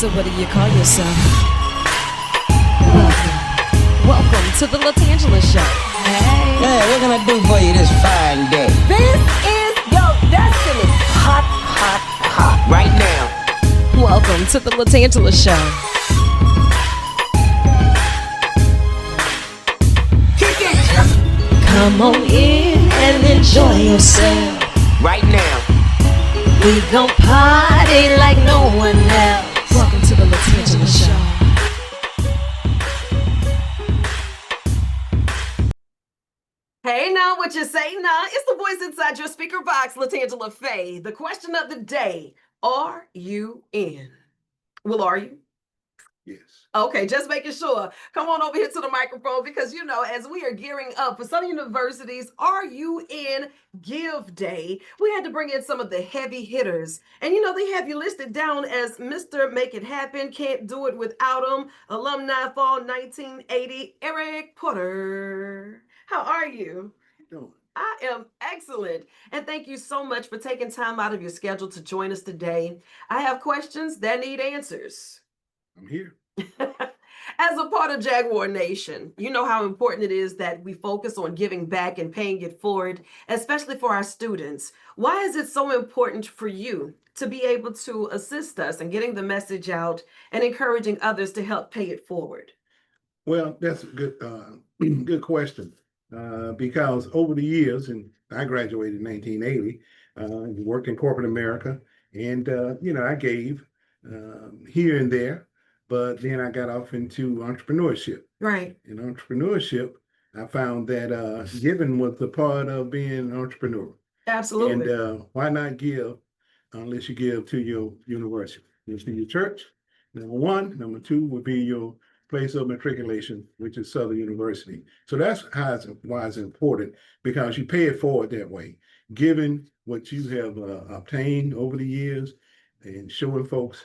So what do you call yourself? Welcome to the LaTangela Show. Hey. Hey, what can I do for you this fine day? This is your destiny. Hot, hot, hot. Right now. Welcome to the LaTangela Show. Kick it. Come on in and enjoy yourself. Right now. We gon' party like no one else. Welcome to the LaTangela Show. Hey now, what you say now? It's the voice inside your speaker box, LaTangela Faye. The question of the day, are you in? Well, are you? Yes. Okay, just making sure. Come on over here to the microphone because, you know, as we are gearing up for some universities, Are You In Give Day, we had to bring in some of the heavy hitters. And, you know, they have you listed down as Mr. Make It Happen, Can't Do It Without Him, Alumni Fall 1980, Eric Porter. How are you? Doing. I am excellent. And thank you so much for taking time out of your schedule to join us today. I have questions that need answers. I'm here. As a part of Jaguar Nation, you know how important it is that we focus on giving back and paying it forward, especially for our students. Why is it so important for you to be able to assist us in getting the message out and encouraging others to help pay it forward? Well, that's a good, good question. Because over the years, and I graduated in 1980, worked in corporate America, and I gave here and there, but then I got off into entrepreneurship. Right. In entrepreneurship, I found that giving was the part of being an entrepreneur. Absolutely. And why not give unless you give to your university? It's to your church, number one. Number two would be your place of matriculation, which is Southern University. So that's why it's important, because you pay it forward that way, giving what you have obtained over the years and showing folks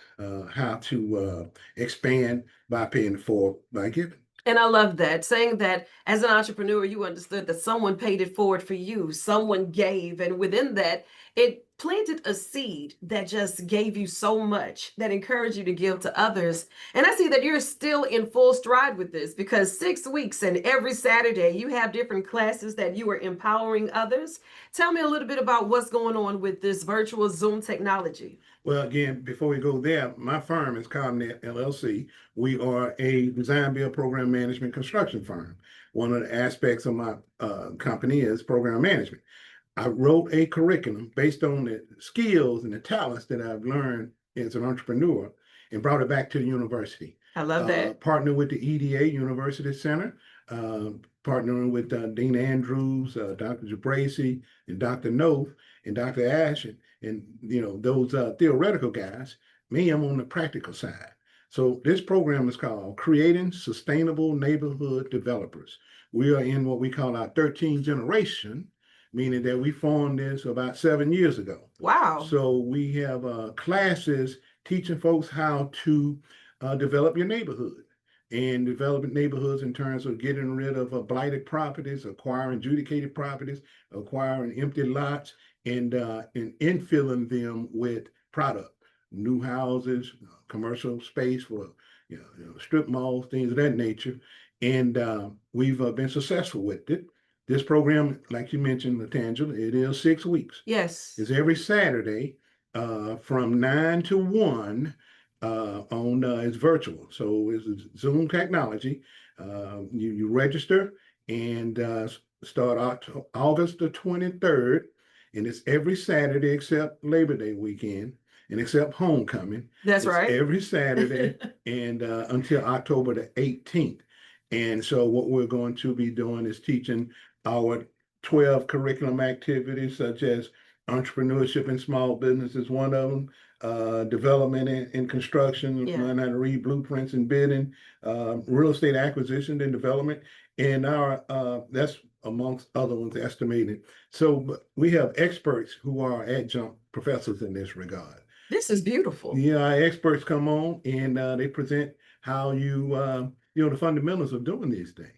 how to expand by paying it forward by giving. And I love that, saying that as an entrepreneur, you understood that someone paid it forward for you, someone gave, and within that, it planted a seed that just gave you so much, that encouraged you to give to others. And I see that you're still in full stride with this, because 6 weeks and every Saturday you have different classes that you are empowering others. Tell me a little bit about what's going on with this virtual Zoom technology. Well, again, before we go there, my firm is Comnet LLC. We are a design, build, program management construction firm. One of the aspects of my company is program management. I wrote a curriculum based on the skills and the talents that I've learned as an entrepreneur and brought it back to the university. I love that. Partnered with the EDA University Center, partnering with Dean Andrews, Dr. Jabracy, and Dr. Noth, and Dr. Ash, and those theoretical guys. Me, I'm on the practical side. So this program is called Creating Sustainable Neighborhood Developers. We are in what we call our 13th generation, meaning that we formed this about 7 years ago. Wow. So we have classes teaching folks how to develop your neighborhood, and developing neighborhoods in terms of getting rid of blighted properties, acquiring adjudicated properties, acquiring empty lots, and infilling them with product, new houses, commercial space for strip malls, things of that nature. And we've been successful with it. This program, like you mentioned, LaTangela, it is 6 weeks. Yes. It's every Saturday from 9 to 1 it's virtual. So it's Zoom technology. You register and start August the 23rd, and it's every Saturday except Labor Day weekend and except homecoming. That's right. Every Saturday and until October the 18th. And so what we're going to be doing is teaching our 12 curriculum activities, such as entrepreneurship and small business is one of them, development in construction, learn how to read blueprints and bidding, real estate acquisition and development, and that's amongst other ones estimated. So we have experts who are adjunct professors in this regard. This is beautiful. Yeah, our experts come on and they present how the fundamentals of doing these things.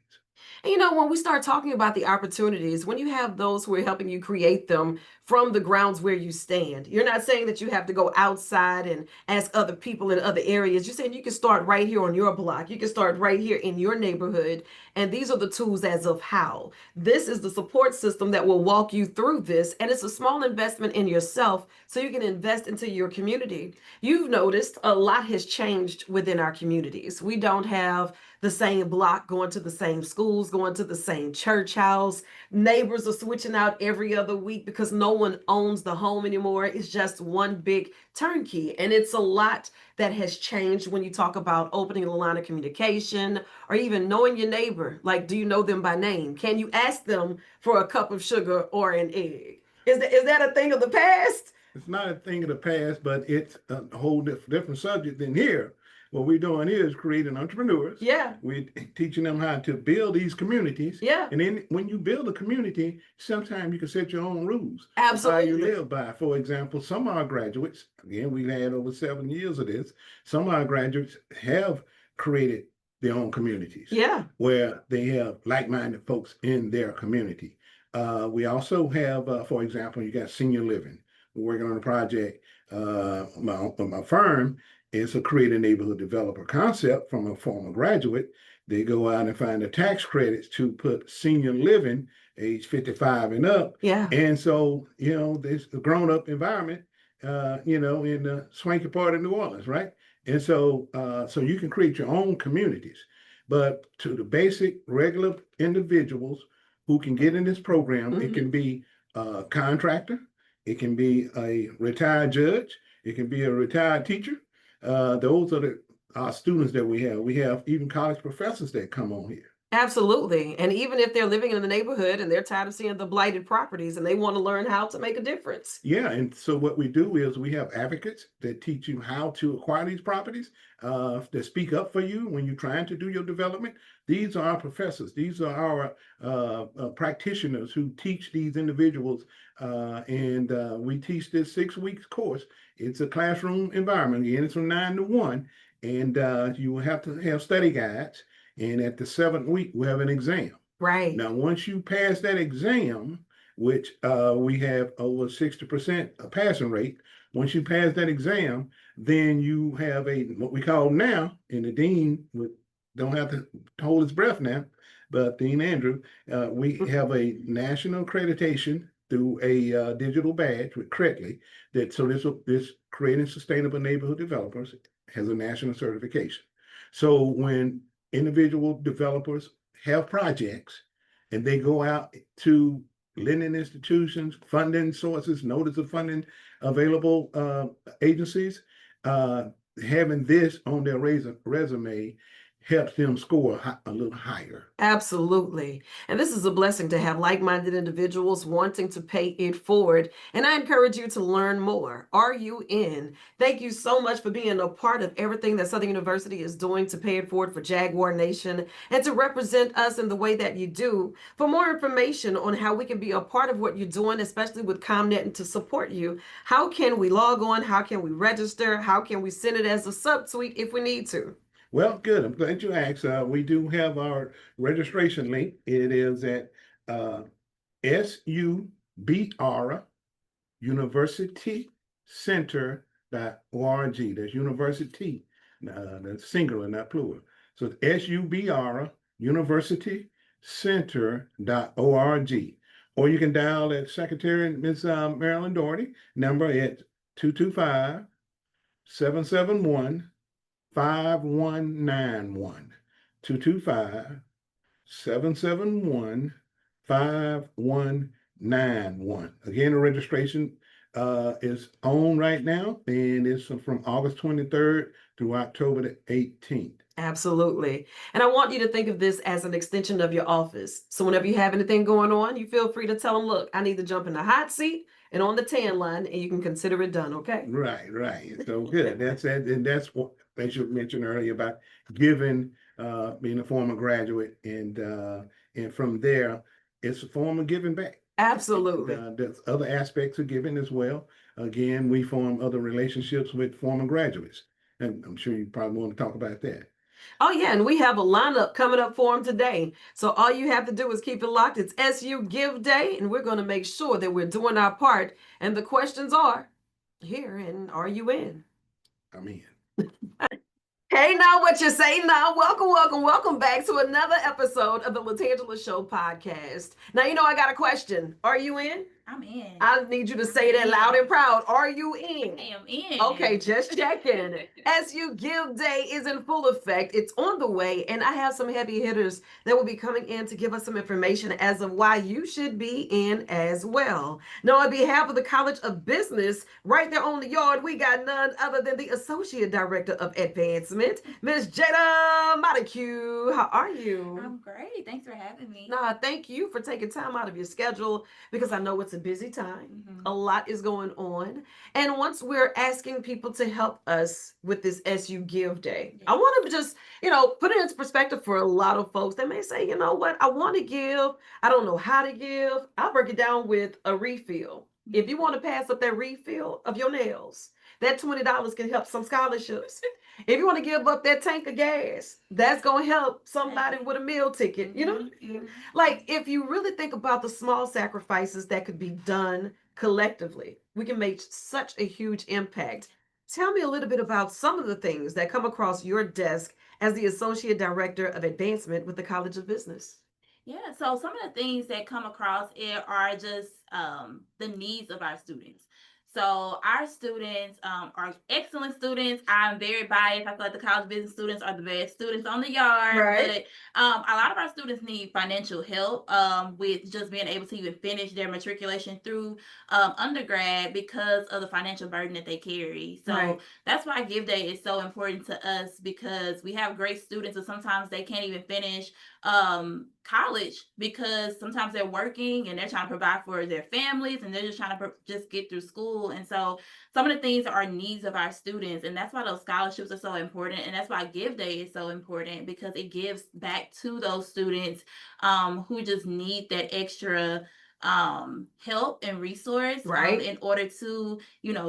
And you know, when we start talking about the opportunities, when you have those who are helping you create them from the grounds where you stand, you're not saying that you have to go outside and ask other people in other areas. You're saying you can start right here on your block. You can start right here in your neighborhood. And these are the tools as of how. This is the support system that will walk you through this. And it's a small investment in yourself so you can invest into your community. You've noticed a lot has changed within our communities. We don't have the same block, going to the same schools, going to the same church house. Neighbors are switching out every other week because no one owns the home anymore. It's just one big turnkey. And it's a lot that has changed when you talk about opening a line of communication or even knowing your neighbor. Like, do you know them by name? Can you ask them for a cup of sugar or an egg? Is that a thing of the past? It's not a thing of the past, but it's a whole different subject than here. What we're doing is creating entrepreneurs. Yeah. We're teaching them how to build these communities. Yeah. And then when you build a community, sometimes you can set your own rules. Absolutely. How you live by. For example, some of our graduates, again, we've had over 7 years of this, some of our graduates have created their own communities. Yeah. Where they have like-minded folks in their community. We also have, for example, you got senior living. We're working on a project. My firm is a create a neighborhood developer concept from a former graduate. They go out and find the tax credits to put senior living age 55 and up. Yeah. And so, there's a grown-up environment, in the swanky part of New Orleans, right? And so, so you can create your own communities. But to the basic, regular individuals who can get in this program, it can be a contractor, it can be a retired judge, it can be a retired teacher. Those are our students that we have. We have even college professors that come on here. Absolutely. And even if they're living in the neighborhood and they're tired of seeing the blighted properties and they want to learn how to make a difference. Yeah, and so what we do is we have advocates that teach you how to acquire these properties, that speak up for you when you're trying to do your development. These are our professors. These are our practitioners who teach these individuals, and we teach this 6 weeks course. It's a classroom environment. Again, it's from 9 to 1, and you will have to have study guides. And at the 7th week, we have an exam. Right. Now, once you pass that exam, which we have over 60% passing rate, once you pass that exam, then you have what we call now, and the dean don't have to hold his breath now, but Dean Andrew, we have a national accreditation through a digital badge with Credly. This Creating Sustainable Neighborhood Developers has a national certification. So when individual developers have projects and they go out to lending institutions, funding sources, notice of funding available agencies, having this on their resume helps them score a little higher. Absolutely. And this is a blessing to have like-minded individuals wanting to pay it forward. And I encourage you to learn more. Are you in? Thank you so much for being a part of everything that Southern University is doing to pay it forward for Jaguar Nation and to represent us in the way that you do. For more information on how we can be a part of what you're doing, especially with ComNet and to support you, how can we log on? How can we register? How can we send it as a subtweet if we need to? Well, good. I'm glad you asked. We do have our registration link. It is at SUBR universitycenter.org. That's university, that's singular, not plural. So it's SUBR universitycenter.org. Or you can dial that Secretary Ms. Marilyn Doherty number at 225-771 5191 225-771 5191. Again, the registration is on right now, and it's from August 23rd through October the 18th. Absolutely. And I want you to think of this as an extension of your office. So whenever you have anything going on, you feel free to tell them, look, I need to jump in the hot seat and on the tan line, and you can consider it done, okay? Right. So good. That's it. And that's what you mentioned earlier about giving, being a former graduate, and from there, it's a form of giving back. Absolutely. There's other aspects of giving as well. Again, we form other relationships with former graduates, and I'm sure you probably want to talk about that. Oh, yeah, and we have a lineup coming up for them today. So all you have to do is keep it locked. It's SU Give Day, and we're going to make sure that we're doing our part. And the questions are here, and are you in? I'm in. Hey, now what you say now? Welcome, welcome, welcome back to another episode of the LaTangela Show podcast. Now, you know, I got a question. Are you in? I'm in. I need you to say that loud and proud. Are you in? I am in. Okay, just checking. As You Give Day is in full effect. It's on the way, and I have some heavy hitters that will be coming in to give us some information as of why you should be in as well. Now, on behalf of the College of Business, right there on the yard, we got none other than the Associate Director of Advancement, Miss Jada Montague. How are you? I'm great. Thanks for having me. Nah, thank you for taking time out of your schedule because I know it's a busy time. A lot is going on. And once we're asking people to help us with this SU Give Day, I want to just, put it into perspective for a lot of folks. They may say, you know what, I want to give. I don't know how to give. I'll break it down with a refill. If you want to pass up that refill of your nails, that $20 can help some scholarships. If you want to give up that tank of gas, that's going to help somebody with a meal ticket. Like if you really think about the small sacrifices that could be done collectively, we can make such a huge impact. Tell me a little bit about some of the things that come across your desk as the Associate Director of Advancement with the College of Business. Yeah, so some of the things that come across it are just the needs of our students. So our students are excellent students. I'm very biased. I feel like the college of business students are the best students on the yard. Right. But a lot of our students need financial help with just being able to even finish their matriculation through undergrad because of the financial burden that they carry. So Right. that's why Give Day is so important to us because we have great students and sometimes they can't even finish college because sometimes they're working and they're trying to provide for their families and they're just trying to just get through school. And so some of the things are needs of our students, and that's why those scholarships are so important, and that's why Give Day is so important because it gives back to those students who just need that extra help and resource Right. in order to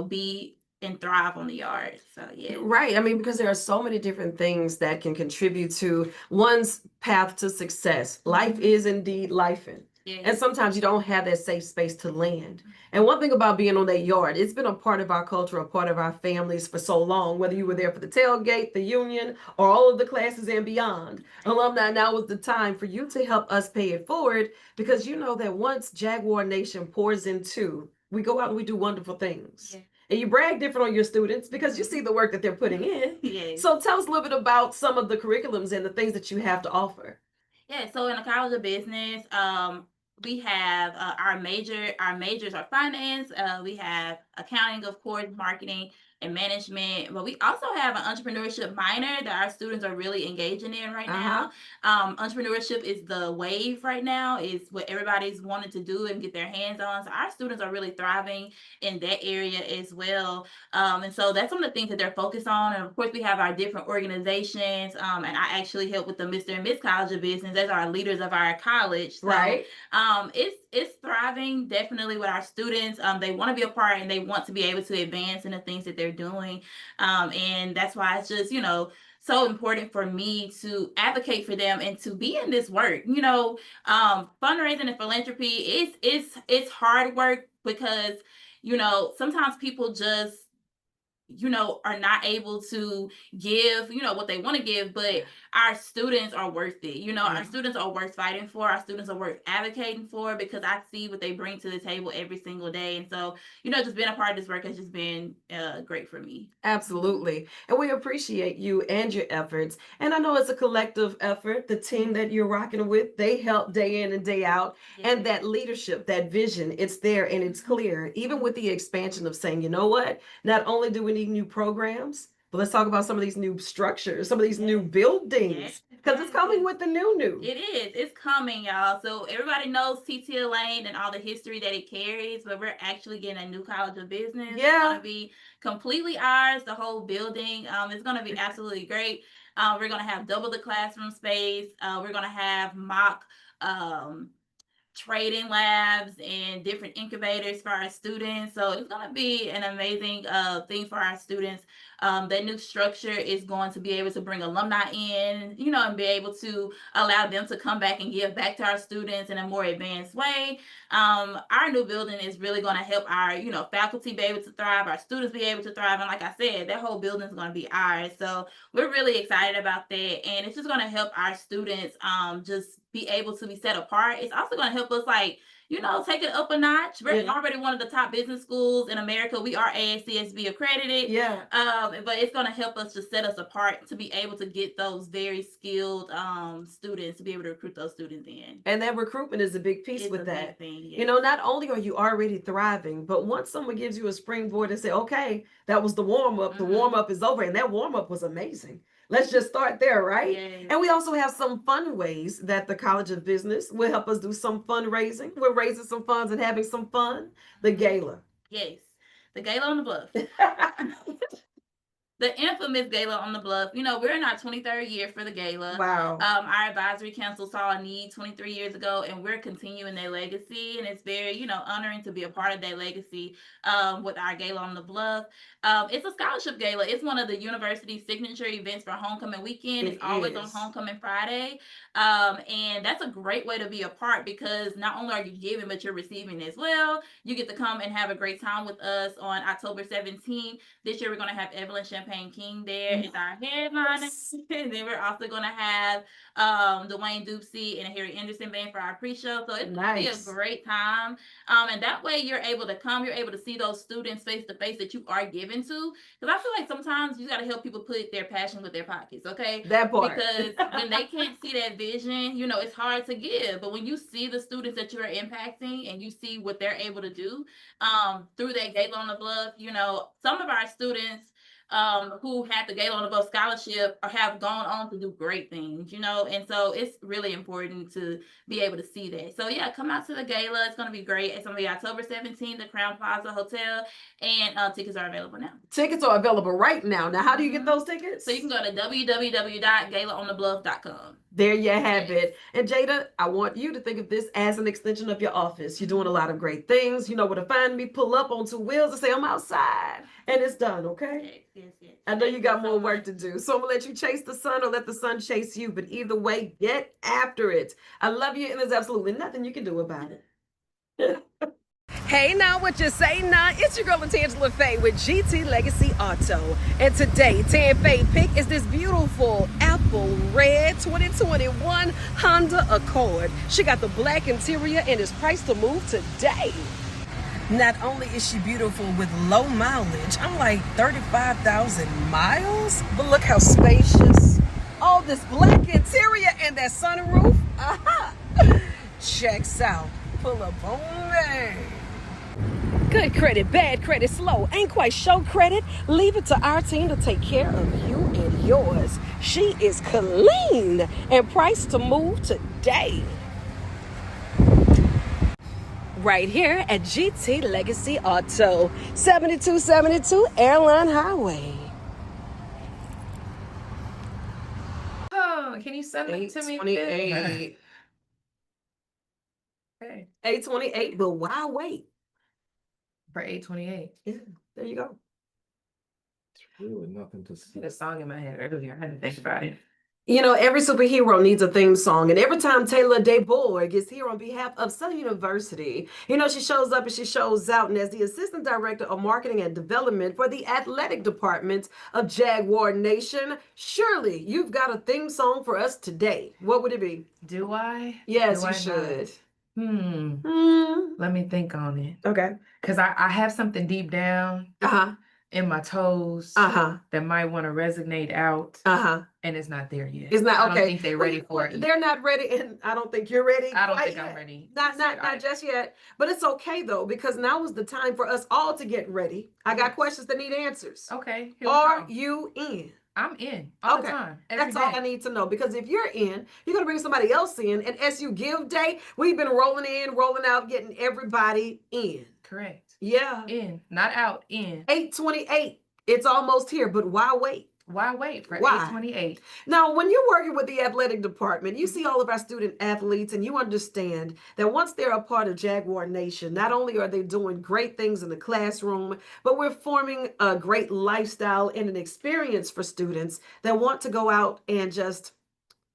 be and thrive on the yard. So yeah. Right. I mean, because there are so many different things that can contribute to one's path to success. Life is indeed lifing. And sometimes you don't have that safe space to land. And one thing about being on that yard, it's been a part of our culture, a part of our families for so long, whether you were there for the tailgate, the union, or all of the classes and beyond. Alumni, now is the time for you to help us pay it forward because you know that once Jaguar Nation pours into, we go out and we do wonderful things. And you brag different on your students because you see the work that they're putting in. So tell us a little bit about some of the curriculums and the things that you have to offer. Yeah, so in the College of Business, we have our majors are finance, we have accounting, of course, marketing and management, but we also have an entrepreneurship minor that our students are really engaging in right now. Entrepreneurship is the wave right now, is what everybody's wanting to do and get their hands on. So our students are really thriving in that area as well. And so that's some of the things that they're focused on. And of course, we have our different organizations. And I actually help with the Mr. and Miss College of Business as our leaders of our college. So, Right. It's thriving definitely with our students. They want to be a part and they want to be able to advance in the things that they're doing. And that's why it's just, so important for me to advocate for them and to be in this work. Fundraising and philanthropy it's hard work because, sometimes people just are not able to give, what they want to give, but our students are worth it. Our students are worth fighting for. Our students are worth advocating for because I see what they bring to the table every single day. And so, just being a part of this work has just been great for me. Absolutely. And we appreciate you and your efforts. And I know it's a collective effort. The team that you're rocking with, they help day in and day out. And that leadership, that vision, it's there and it's clear. Even with the expansion of saying, you know what, not only do we need new programs, but let's talk about some of these new structures, some of these new buildings, because it's coming with the new. It is. It's coming, y'all. So everybody knows TTL Lane and all the history that it carries, but we're actually getting a new College of Business. It's going to be completely ours, the whole building. It's going to be absolutely great. We're going to have double the classroom space. We're going to have mock trading labs and different incubators for our students. So it's going to be an amazing thing for our students That new structure is going to be able to bring alumni in, and be able to allow them to come back and give back to our students in a more advanced way. Our new building is really going to help our, faculty be able to thrive, our students be able to thrive. And like I said, that whole building is going to be ours. So we're really excited about that. And it's just going to help our students just be able to be set apart. It's also going to help us take it up a notch. We're already one of the top business schools in America. We are ASCSB accredited. Yeah. But it's going to help us to set us apart to be able to get those very skilled students, to be able to recruit those students in. And that recruitment is a big piece It's with a that. big thing, You know, not only are you already thriving, but once someone gives you a springboard and say, okay, that was the warm up, the warm up is over. And that warm up was amazing. Let's just start there, right? Yes. And we also have some fun ways that the College of Business will help us do some fundraising. We're raising some funds and having some fun. The gala. Yes. The gala on the bluff. The infamous gala on the bluff. We're in our 23rd year for the gala. Wow. Our advisory council saw a need 23 years ago, and we're continuing their legacy. And it's very, honoring to be a part of that legacy with our gala on the bluff. It's a scholarship gala. It's one of the university's signature events for homecoming weekend. It's always on homecoming Friday. And that's a great way to be a part, because not only are you giving, but you're receiving as well. You get to come and have a great time with us on October 17th. This year, we're going to have Evelyn Champagne King there as our headliner. And then we're also going to have Dwayne Doopsey and Harry Anderson band for our pre-show. So it's going to be a great time. And that way you're able to come, you're able to see those students face to face that you are given to. Because I feel like sometimes you got to help people put their passion with their pockets, okay? That part. Because when they can't see that vision, it's hard to give. But when you see the students that you are impacting and you see what they're able to do through that Gala on the Bluff, some of our students who had the Gala on the Bluff scholarship or have gone on to do great things, and so it's really important to be able to see that. So yeah, come out to the gala. It's going to be great. It's going to be October 17th at Crown Plaza Hotel, and tickets are available now. Tickets are available right now. Now, how do you get those tickets? So you can go to www.galaonthebluff.com. There you have it. And Jada, I want you to think of this as an extension of your office. You're doing a lot of great things. You know where to find me. Pull up on 2 wheels and say, I'm outside. And it's done, okay? Yes. I know you got more work to do. So I'm going to let you chase the sun or let the sun chase you. But either way, get after it. I love you, and there's absolutely nothing you can do about it. Hey now, what you say now? It's your girl LaTangela Faye with GT Legacy Auto. And today, Tan Faye pick is this beautiful apple red 2021 Honda Accord. She got the black interior and is priced to move today. Not only is she beautiful with low mileage, I'm like 35,000 miles, but look how spacious. All this black interior and that sunroof, checks out. Pull up on me. Good credit, bad credit, slow, ain't quite show credit. Leave it to our team to take care of you and yours. She is clean and priced to move today. Right here at GT Legacy Auto, 7272 Airline Highway. Oh, can you send it to me? 828. Okay. 828, but why wait? For 828. Yeah, there you go. It's really nothing to I see. had a song in my head earlier. I had to think about it. You know, every superhero needs a theme song. And every time Taylor DeBoer gets here on behalf of Southern University, she shows up and she shows out. And as the Assistant Director of Marketing and Development for the Athletic Department of Jaguar Nation, surely you've got a theme song for us today. What would it be? Do I? Yes, Do you I should. Let me think on it. Okay. Because I have something deep down Uh-huh. in my toes that might want to resonate out. And it's not there yet. It's not I okay. don't think they're ready for it. They're not ready, and I don't think you're ready. I don't quite think yet. I'm ready. Not just yet. But it's okay though, because now is the time for us all to get ready. I got questions that need answers. Okay. Here we Are go. you in? I'm in all the Okay. time. Every That's all day. I need to know. Because if you're in, you're gonna bring somebody else in. And SU Give Day, we've been rolling in, rolling out, getting everybody in. Correct. Yeah. In, not out. In. 828. It's almost here, but why wait? Why wait for Why? 828? Now, when you're working with the athletic department, you see all of our student athletes and you understand that once they're a part of Jaguar Nation, not only are they doing great things in the classroom, but we're forming a great lifestyle and an experience for students that want to go out and just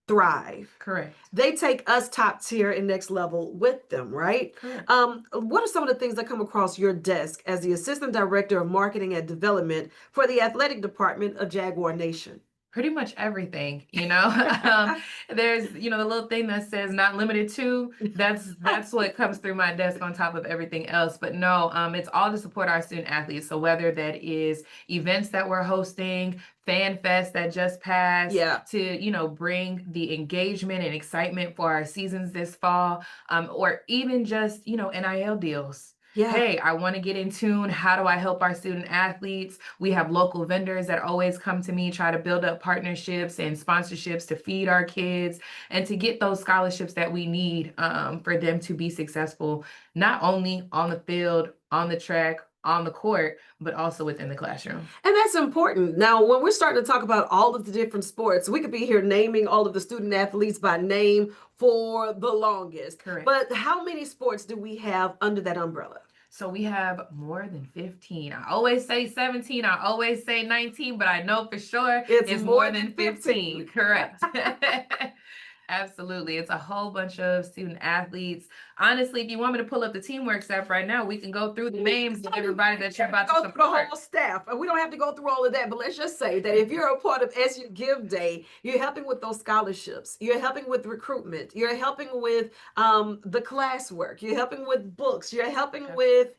thrive. Correct. They take us top tier and next level with them, right? Correct. What are some of the things that come across your desk as the Assistant Director of Marketing and Development for the athletic department of Jaguar Nation? Pretty much everything, you know. There's, you know, the little thing that says not limited to, that's what comes through my desk on top of everything else. But no, it's all to support our student athletes. So whether that is events that we're hosting, Fan Fest that just passed, to, you know, bring the engagement and excitement for our seasons this fall, or even just, you know, NIL deals. Yeah. Hey, I want to get in tune. How do I help our student athletes? We have local vendors that always come to me, try to build up partnerships and sponsorships to feed our kids and to get those scholarships that we need for them to be successful, not only on the field, on the track, on the court, but also within the classroom. And that's important. Now, when we're starting to talk about all of the different sports, we could be here naming all of the student athletes by name for the longest. Correct. But how many sports do we have under that umbrella? So we have more than 15. I always say 17. I always say 19, but I know for sure it's more than 15. Correct. Absolutely. It's a whole bunch of student athletes. Honestly, if you want me to pull up the Teamwork staff right now, we can go through the names of everybody that you're about to support. The whole staff. We don't have to go through all of that, but let's just say that if you're a part of SU Give Day, you're helping with those scholarships. You're helping with recruitment. You're helping with the classwork. You're helping with books. You're helping with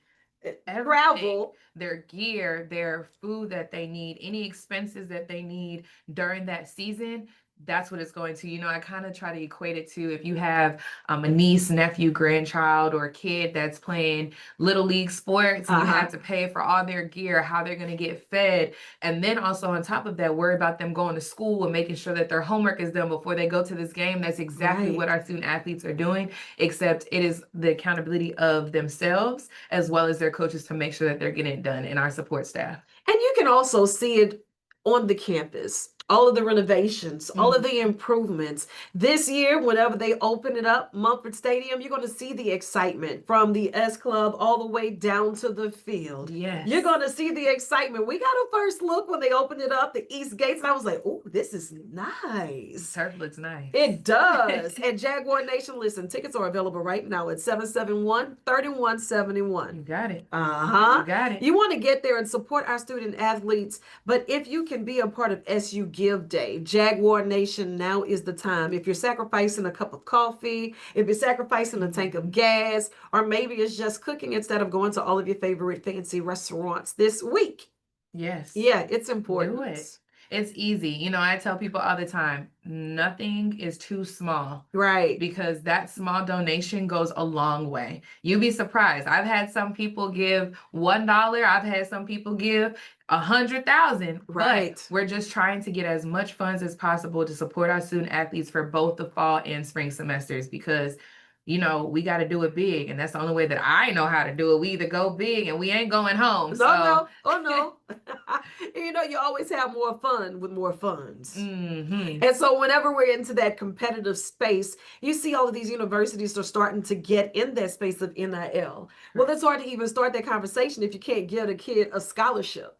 travel, their gear, their food that they need, any expenses that they need during that season. That's what it's going to. You know, I kind of try to equate it to if you have a niece, nephew, grandchild, or a kid that's playing little league sports, and you have to pay for all their gear, how they're going to get fed. And then also on top of that, worry about them going to school and making sure that their homework is done before they go to this game. That's exactly what our student athletes are doing, except it is the accountability of themselves as well as their coaches to make sure that they're getting it done, and our support staff. And you can also see it on the campus. All of the renovations, all of the improvements. This year, whenever they open it up, Mumford Stadium, you're going to see the excitement from the S Club all the way down to the field. Yes. You're going to see the excitement. We got a first look when they opened it up, the East Gates, and I was like, oh, this is nice. Turf looks nice. It does. And Jaguar Nation, listen, tickets are available right now at 771-3171. You got it. You got it. You want to get there and support our student athletes, but if you can be a part of SU Give Day, Jaguar Nation, now is the time. If you're sacrificing a cup of coffee, if you're sacrificing a tank of gas, or maybe it's just cooking instead of going to all of your favorite fancy restaurants this week. Yes. Yeah, it's important. Do it. It's easy. You know, I tell people all the time, nothing is too small. Right. Because that small donation goes a long way. You'd be surprised. I've had some people give $1. I've had some people give 100,000. Right. But we're just trying to get as much funds as possible to support our student athletes for both the fall and spring semesters, because you know, we got to do it big. And that's the only way that I know how to do it. We either go big and we ain't going home. No. You know, you always have more fun with more funds. And so whenever we're into that competitive space, you see all of these universities are starting to get in that space of NIL. Well, it's hard to even start that conversation if you can't get a kid a scholarship.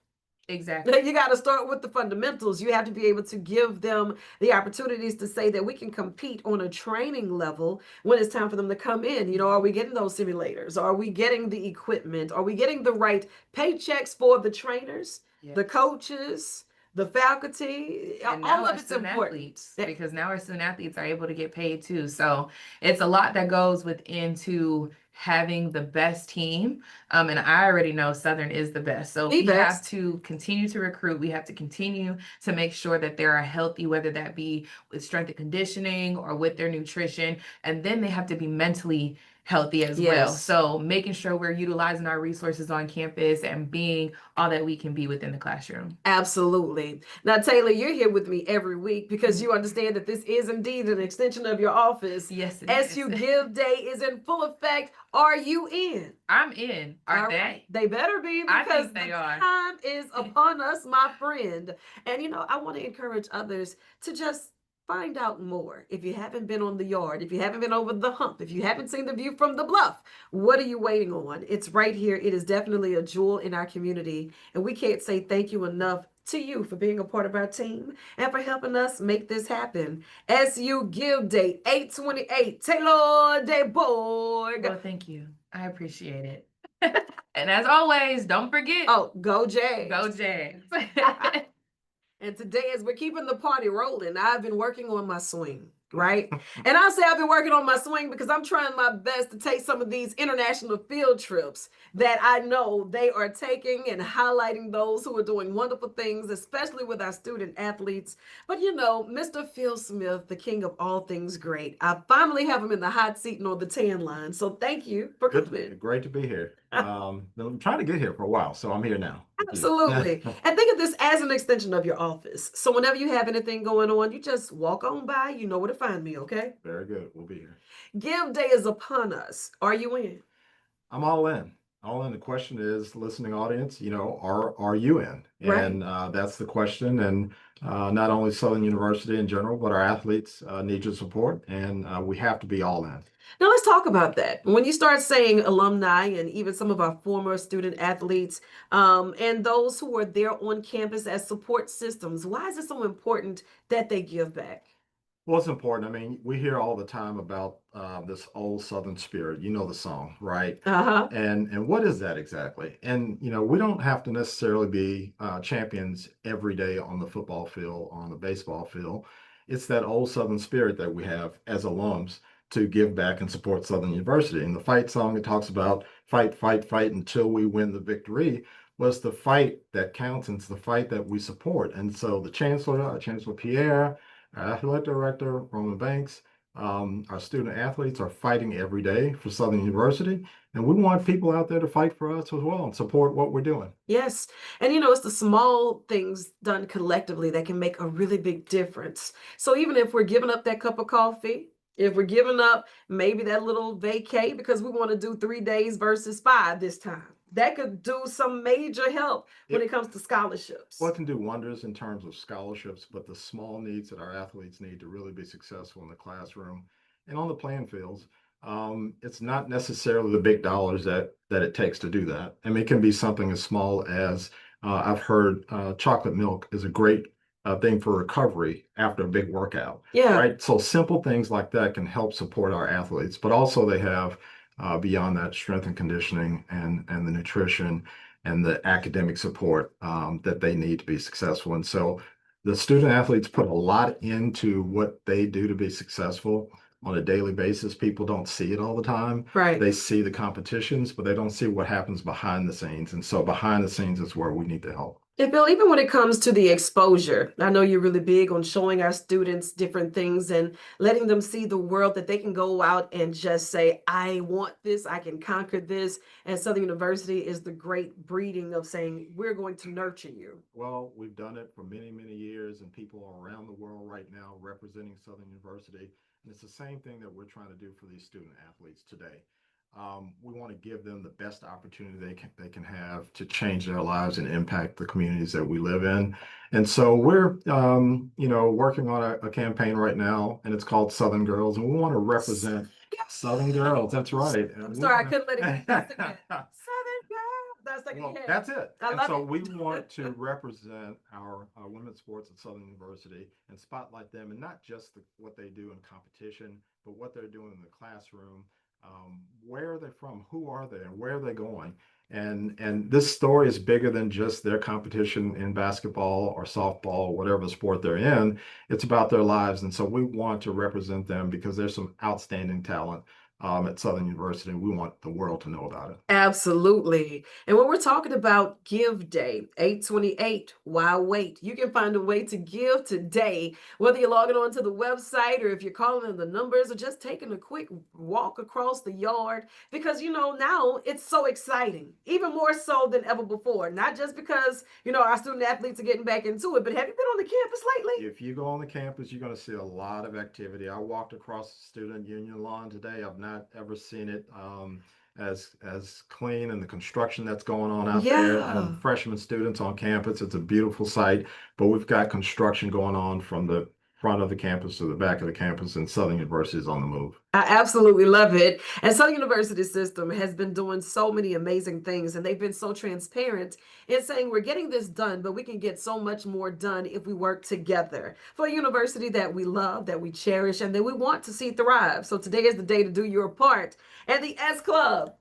Exactly. You got to start with the fundamentals. You have to be able to give them the opportunities to say that we can compete on a training level when it's time for them to come in. You know, are we getting those simulators? Are we getting the equipment? Are we getting the right paychecks for the trainers, the coaches, the faculty? And all of it's important. Athletes, because now our student athletes are able to get paid too. So it's a lot that goes into having the best team. And I already know Southern is the best. So we have to continue to recruit. We have to continue to make sure that they are healthy, whether that be with strength and conditioning or with their nutrition. And then they have to be mentally healthy as well. Yes. So making sure we're utilizing our resources on campus and being all that we can be within the classroom. Absolutely. Now, Taylor, you're here with me every week because you understand that this is indeed an extension of your office. Yes, it SU is. Give Day is in full effect. Are you in? I'm in. Are All they? right. They better be, I because think they the are. time is upon us, my friend. And I want to encourage others to just find out more. If you haven't been on the yard, if you haven't been over the hump, if you haven't seen the view from the bluff, what are you waiting on? It's right here. It is definitely a jewel in our community. And we can't say thank you enough to you for being a part of our team and for helping us make this happen. SU Give Day 828. Taylor DeBorg. Well, thank you. I appreciate it. And as always, don't forget. Oh, go Jags. Go Jags. And today, as we're keeping the party rolling, I've been working on my swing, right? And I'll say I've been working on my swing because I'm trying my best to take some of these international field trips that I know they are taking and highlighting those who are doing wonderful things, especially with our student athletes. But Mr. Phil Smith, the king of all things great, I finally have him in the hot seat and on the tan line. So thank you for coming. Great to be here. I'm trying to get here for a while, so I'm here now. Absolutely. And think of this as an extension of your office. So whenever you have anything going on, you just walk on by. You know where to find me, okay? Very good. We'll be here. Give Day is upon us. Are you in? I'm all in. All in. The question is, listening audience, are you in? Right. And that's the question. And not only Southern University in general, but our athletes need your support, and we have to be all in. Now let's talk about that. When you start saying alumni and even some of our former student athletes and those who are there on campus as support systems, why is it so important that they give back? Well, it's important. I mean, we hear all the time about this old Southern spirit. You know the song, right? Uh-huh. And what is that exactly? And we don't have to necessarily be champions every day on the football field, on the baseball field. It's that old Southern spirit that we have as alums to give back and support Southern University. In the fight song, it talks about fight, fight, fight until we win the victory. Was the fight that counts, and it's the fight that we support. And so the Chancellor, Chancellor Pierre, our athletic director, Roman Banks, our student athletes are fighting every day for Southern University. And we want people out there to fight for us as well and support what we're doing. Yes. And it's the small things done collectively that can make a really big difference. So even if we're giving up that cup of coffee, if we're giving up maybe that little vacay because we want to do 3 days versus 5 this time, that could do some major help when it comes to scholarships. Well, it can do wonders in terms of scholarships, but the small needs that our athletes need to really be successful in the classroom and on the playing fields, it's not necessarily the big dollars that it takes to do that. I mean, it can be something as small as I've heard chocolate milk is a great thing for recovery after a big workout. Yeah. Right. So simple things like that can help support our athletes, but also they have beyond that strength and conditioning and the nutrition and the academic support that they need to be successful. And so the student athletes put a lot into what they do to be successful on a daily basis. People don't see it all the time. Right. They see the competitions, but they don't see what happens behind the scenes. And so behind the scenes is where we need to help. And Bill, even when it comes to the exposure, I know you're really big on showing our students different things and letting them see the world that they can go out and just say, I want this, I can conquer this. And Southern University is the great breeding of saying, we're going to nurture you. Well, we've done it for many, many years, and people are around the world right now representing Southern University. And it's the same thing that we're trying to do for these student athletes today. We want to give them the best opportunity they can have to change their lives and impact the communities that we live in. And so we're, working on a campaign right now, and it's called Southern Girls, and we want to represent Southern Girls. That's right. I'm sorry, I couldn't let it get Southern Girl. That's like Well, that's it. I And love so it. we want to represent our women's sports at Southern University and spotlight them, and not just what they do in competition, but what they're doing in the classroom. Where are they from? Who are they? And where are they going? And this story is bigger than just their competition in basketball or softball or whatever sport they're in. It's about their lives. And so we want to represent them because there's some outstanding talent at Southern University. We want the world to know about it. Absolutely. And when we're talking about Give Day, 8/28, why wait? You can find a way to give today, whether you're logging on to the website or if you're calling in the numbers or just taking a quick walk across the yard. Because, now it's so exciting, even more so than ever before. Not just because, our student athletes are getting back into it, but have you been on the campus lately? If you go on the campus, you're going to see a lot of activity. I walked across the student union lawn today. I've not ever seen it as clean, and the construction that's going on out there. Yeah. Freshman students on campus. It's a beautiful sight, but we've got construction going on from the front of the campus to the back of the campus, and Southern University is on the move. I absolutely love it. And Southern University system has been doing so many amazing things, and they've been so transparent in saying we're getting this done, but we can get so much more done if we work together for a university that we love, that we cherish, and that we want to see thrive. So today is the day to do your part. And the S Club.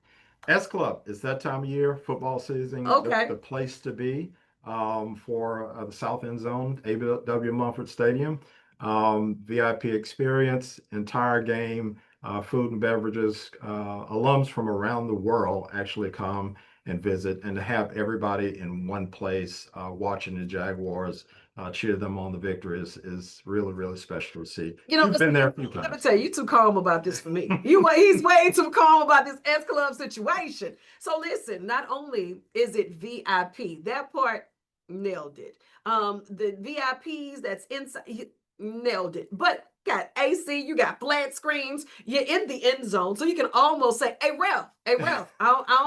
S Club, it's that time of year, football season, Okay. the place to be for the South End Zone, AW Mumford Stadium. VIP experience, entire game, food and beverages. Alums from around the world actually come and visit, and to have everybody in one place watching the Jaguars cheer them on the victory is really, really special to see. You've been there a few Let me times. tell you, you're too calm about this for me. He's way too calm about this S Club situation. So listen, not only is it VIP, that part nailed it. The VIPs that's inside, nailed it. But got AC, you got flat screens, you're in the end zone, so you can almost say, hey ref, I don't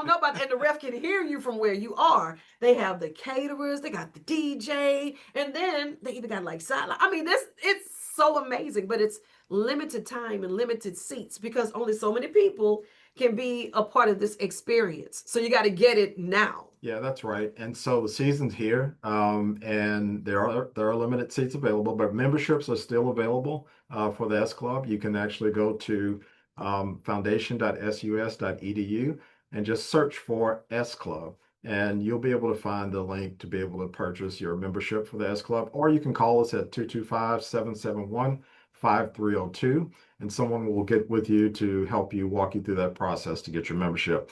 know about that. And the ref can hear you from where you are. They have the caterers, they got the DJ, and then they even got like sideline. I mean, it's so amazing, but it's limited time and limited seats because only so many people can be a part of this experience. So you got to get it now. Yeah, that's right. And so the season's here, and there are limited seats available, but memberships are still available for the S Club. You can actually go to foundation.sus.edu and just search for S Club, and you'll be able to find the link to be able to purchase your membership for the S Club, or you can call us at 225-771-5302, and someone will get with you to help you walk you through that process to get your membership.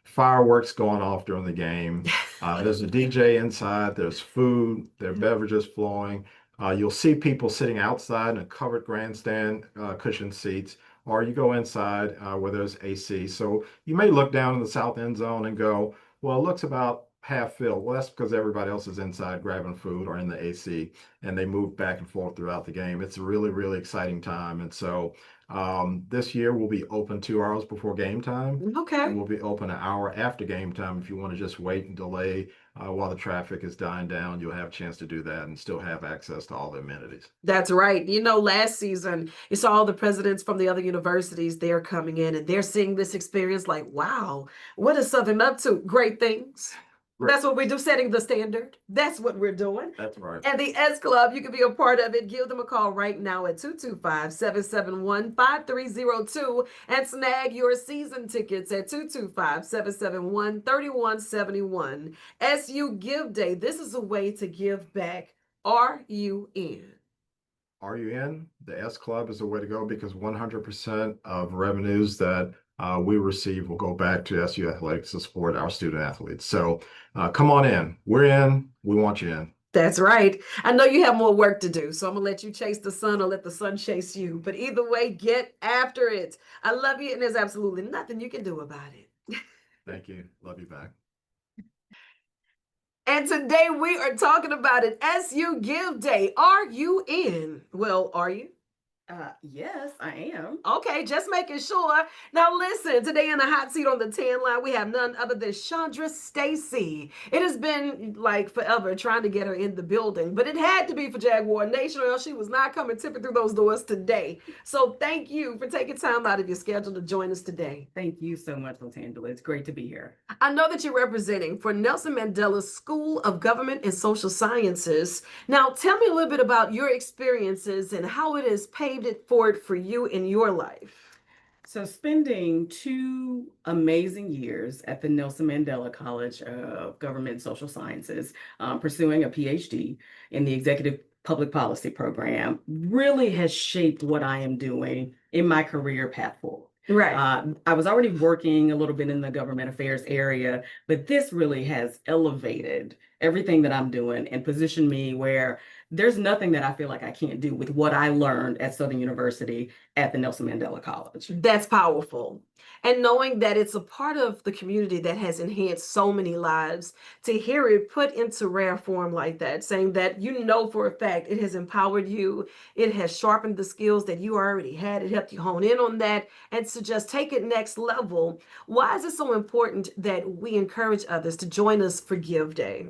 Fireworks going off during the game. There's a DJ inside. There's food. There are beverages flowing. You'll see people sitting outside in a covered grandstand, cushioned seats, or you go inside where there's AC. So you may look down in the south end zone and go, well, it looks about half filled. Well, that's because everybody else is inside grabbing food or in the AC, and they move back and forth throughout the game. It's a really, really exciting time. And so this year we'll be open 2 hours before game time. Okay. And we'll be open an hour after game time. If you want to just wait and delay while the traffic is dying down, you'll have a chance to do that and still have access to all the amenities. That's right. Last season, you saw all the presidents from the other universities, they're coming in and they're seeing this experience like, wow, what is Southern up to? Great things. That's what we do, setting the standard. That's what we're doing. That's right. And the S Club, you can be a part of it. Give them a call right now at 225-771-5302 and snag your season tickets at 225-771-3171. SU Give Day. This is a way to give back. Are you in? Are you in? The S Club is the way to go because 100% of revenues that we receive will go back to SU Athletics to support our student athletes. So come on in. We're in. We want you in. That's right. I know you have more work to do, so I'm going to let you chase the sun or let the sun chase you. But either way, get after it. I love you, and there's absolutely nothing you can do about it. Thank you. Love you back. And today we are talking about it. SU Give Day. Are you in? Well, are you? Yes, I am. Okay, just making sure. Now listen, today in the hot seat on the 10 line, we have none other than Chandra Stacy. It has been like forever trying to get her in the building, but it had to be for Jaguar Nation or else she was not coming tipping through those doors today. So thank you for taking time out of your schedule to join us today. Thank you so much, LaTangela. It's great to be here. I know that you're representing for Nelson Mandela's School of Government and Social Sciences. Now tell me a little bit about your experiences and how it has paved it forward for you in your life. So spending 2 amazing years at the Nelson Mandela College of Government and Social Sciences, pursuing a PhD in the Executive Public Policy program really has shaped what I am doing in my career path forward. Right. I was already working a little bit in the government affairs area, but this really has elevated everything that I'm doing and positioned me where there's nothing that I feel like I can't do with what I learned at Southern University at the Nelson Mandela College. That's powerful. And knowing that it's a part of the community that has enhanced so many lives, to hear it put into rare form like that, saying that you know for a fact it has empowered you, it has sharpened the skills that you already had, it helped you hone in on that, and to just take it next level. Why is it so important that we encourage others to join us for Give Day?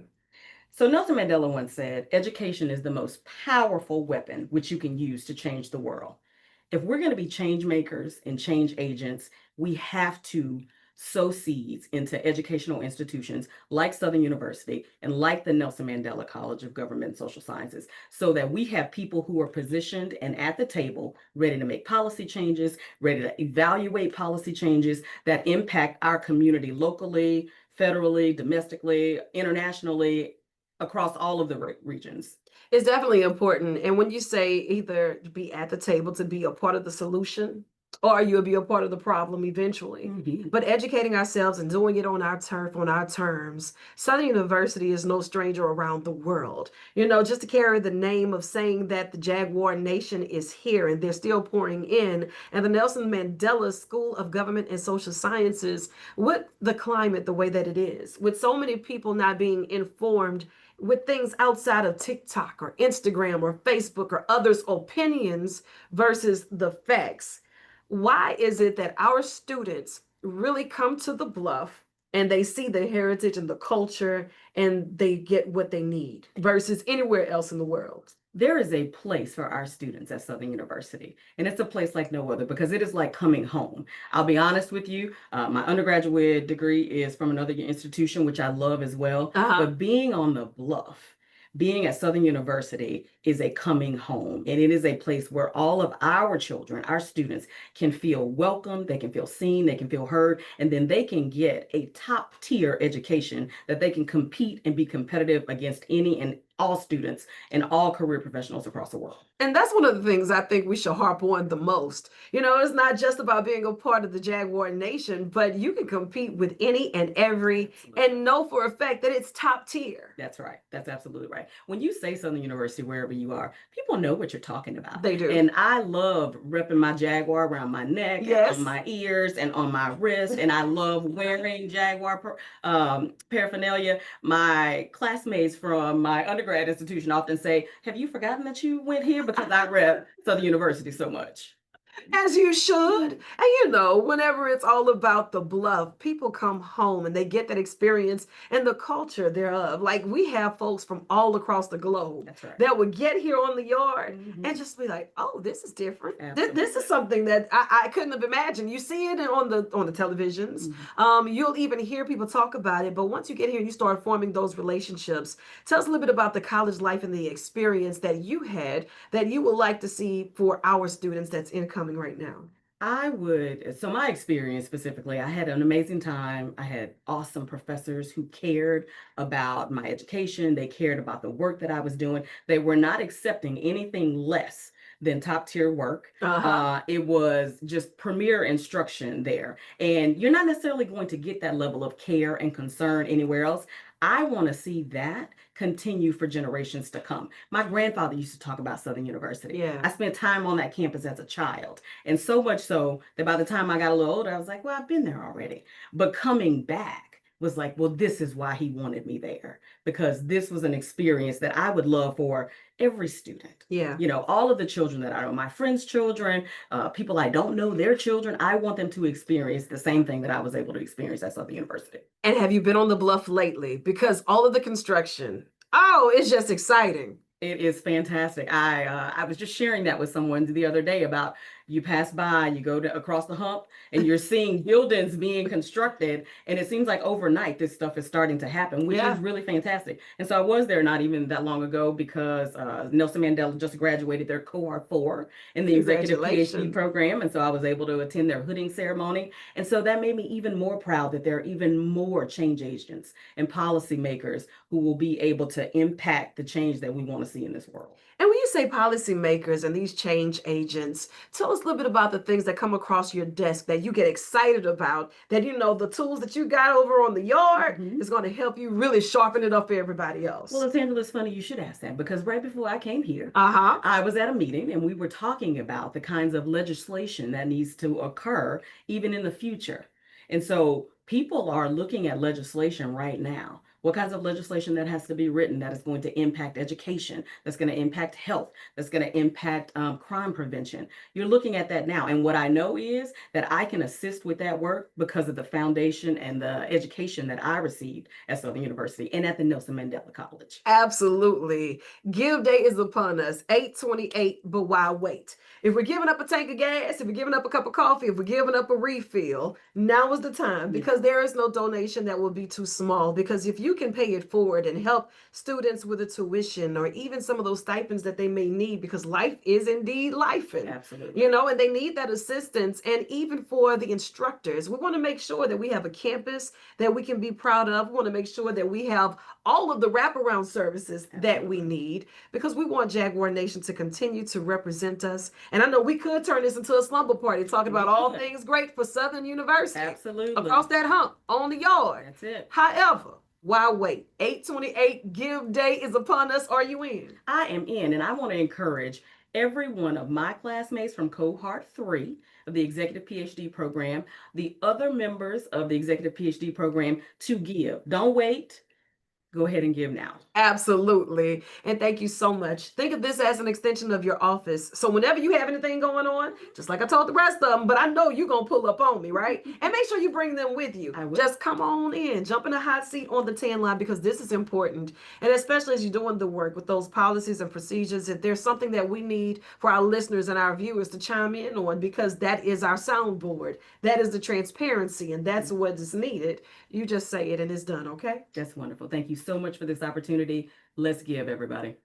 So Nelson Mandela once said, education is the most powerful weapon which you can use to change the world. If we're going to be change makers and change agents, we have to sow seeds into educational institutions like Southern University and like the Nelson Mandela College of Government and Social Sciences, so that we have people who are positioned and at the table ready to make policy changes, ready to evaluate policy changes that impact our community locally, federally, domestically, internationally, across all of the regions. It's definitely important. And when you say either be at the table to be a part of the solution, or you'll be a part of the problem eventually. Mhm. But educating ourselves and doing it on our turf, on our terms. Southern University is no stranger around the world. You know, just to carry the name of saying that the Jaguar Nation is here and they're still pouring in, and the Nelson Mandela School of Government and Social Sciences, with the climate the way that it is, with so many people not being informed with things outside of TikTok or Instagram or Facebook or others' opinions versus the facts. Why is it that our students really come to the Bluff and they see the heritage and the culture and they get what they need versus anywhere else in the world? There is a place for our students at Southern University, and it's a place like no other because it is like coming home. I'll be honest with you, my undergraduate degree is from another institution, which I love as well. But being on the Bluff, being at Southern University is a coming home, and it is a place where all of our children, our students, can feel welcome, they can feel seen, they can feel heard, and then they can get a top tier education that they can compete and be competitive against any and all students and all career professionals across the world. And that's one of the things I think we should harp on the most. You know, it's not just about being a part of the Jaguar Nation, but you can compete with any and every and know for a fact that it's top tier. That's right. That's absolutely right. When you say Southern University, wherever you are, people know what you're talking about. They do. And I love repping my Jaguar around my neck, Yes. on my ears, and on my wrist. And I love wearing Jaguar paraphernalia. My classmates from my undergrad institution often say, have you forgotten that you went here? Because I rep Southern University so much. As you should. And you know, whenever it's all about the Bluff, people come home and they get that experience and the culture thereof. Like we have folks from all across the globe. That's right. That would get here on the yard Mhm. and just be like, oh, this is different. This Absolutely. is something that I couldn't have imagined. You see it on the televisions. You'll even hear people talk about it. But once you get here and you start forming those relationships, tell us a little bit about the college life and the experience that you had that you would like to see for our students that's incoming right now. So my experience specifically, I had an amazing time. I had awesome professors who cared about my education. They cared about the work that I was doing. They were not accepting anything less than top tier work. It was just premier instruction there. And you're not necessarily going to get that level of care and concern anywhere else. I want to see that continue for generations to come. My grandfather used to talk about Southern University. Yeah. I spent time on that campus as a child. And so much so that by the time I got a little older, I was like, well, I've been there already. But coming back was like, well, this is why he wanted me there, because this was an experience that I would love for every student. Yeah. You know, all of the children that I know, my friends' children, people I don't know, their children, I want them to experience the same thing that I was able to experience at Southern University. And have you been on the Bluff lately? Because all of the construction, it's just exciting. It is fantastic. I was just sharing that with someone the other day about you pass by, you go across the hump, and you're seeing buildings being constructed, and it seems like overnight this stuff is starting to happen, which is really fantastic. And so I was there not even that long ago because Nelson Mandela just graduated their cohort 4 in the executive PhD program, and so I was able to attend their hooding ceremony. And so that made me even more proud that there are even more change agents and policymakers who will be able to impact the change that we want to see in this world. And when you say policymakers and these change agents, tell us a little bit about the things that come across your desk that you get excited about, that you know the tools that you got over on the yard is going to help you really sharpen it up for everybody else. Well, LaTangela, it's funny you should ask that because right before I came here, Uh-huh. I was at a meeting and we were talking about the kinds of legislation that needs to occur even in the future. And so people are looking at legislation right now. What kinds of legislation that has to be written that is going to impact education, that's going to impact health, that's going to impact crime prevention. You're looking at that now. And what I know is that I can assist with that work because of the foundation and the education that I received at Southern University and at the Nelson Mandela College. Absolutely. Give Day is upon us, 8/28, but why wait? If we're giving up a tank of gas, if we're giving up a cup of coffee, if we're giving up a refill, now is the time because there is no donation that will be too small. Because if you can pay it forward and help students with a tuition or even some of those stipends that they may need, because life is indeed lifing. Absolutely. You know, and they need that assistance. And even for the instructors, we want to make sure that we have a campus that we can be proud of. We want to make sure that we have all of the wraparound services that we need because we want Jaguar Nation to continue to represent us. And I know we could turn this into a slumber party talking about all things great for Southern University. Absolutely. Across that hump, on the yard. That's it. However, why wait? 8/28, Give Day is upon us. Are you in? I am in, and I want to encourage every one of my classmates from cohort 3 of the Executive PhD program, the other members of the Executive PhD program to give. Don't wait. Go ahead and give now. Absolutely. And thank you so much. Think of this as an extension of your office. So whenever you have anything going on, just like I told the rest of them, but I know you're going to pull up on me, right? And make sure you bring them with you. I will. Just come on in, jump in a hot seat on the tan line because this is important. And especially as you're doing the work with those policies and procedures, if there's something that we need for our listeners and our viewers to chime in on, because that is our soundboard, that is the transparency, and that's what is needed. You just say it and it's done, okay? That's wonderful. Thank you so much for this opportunity. Let's give, everybody.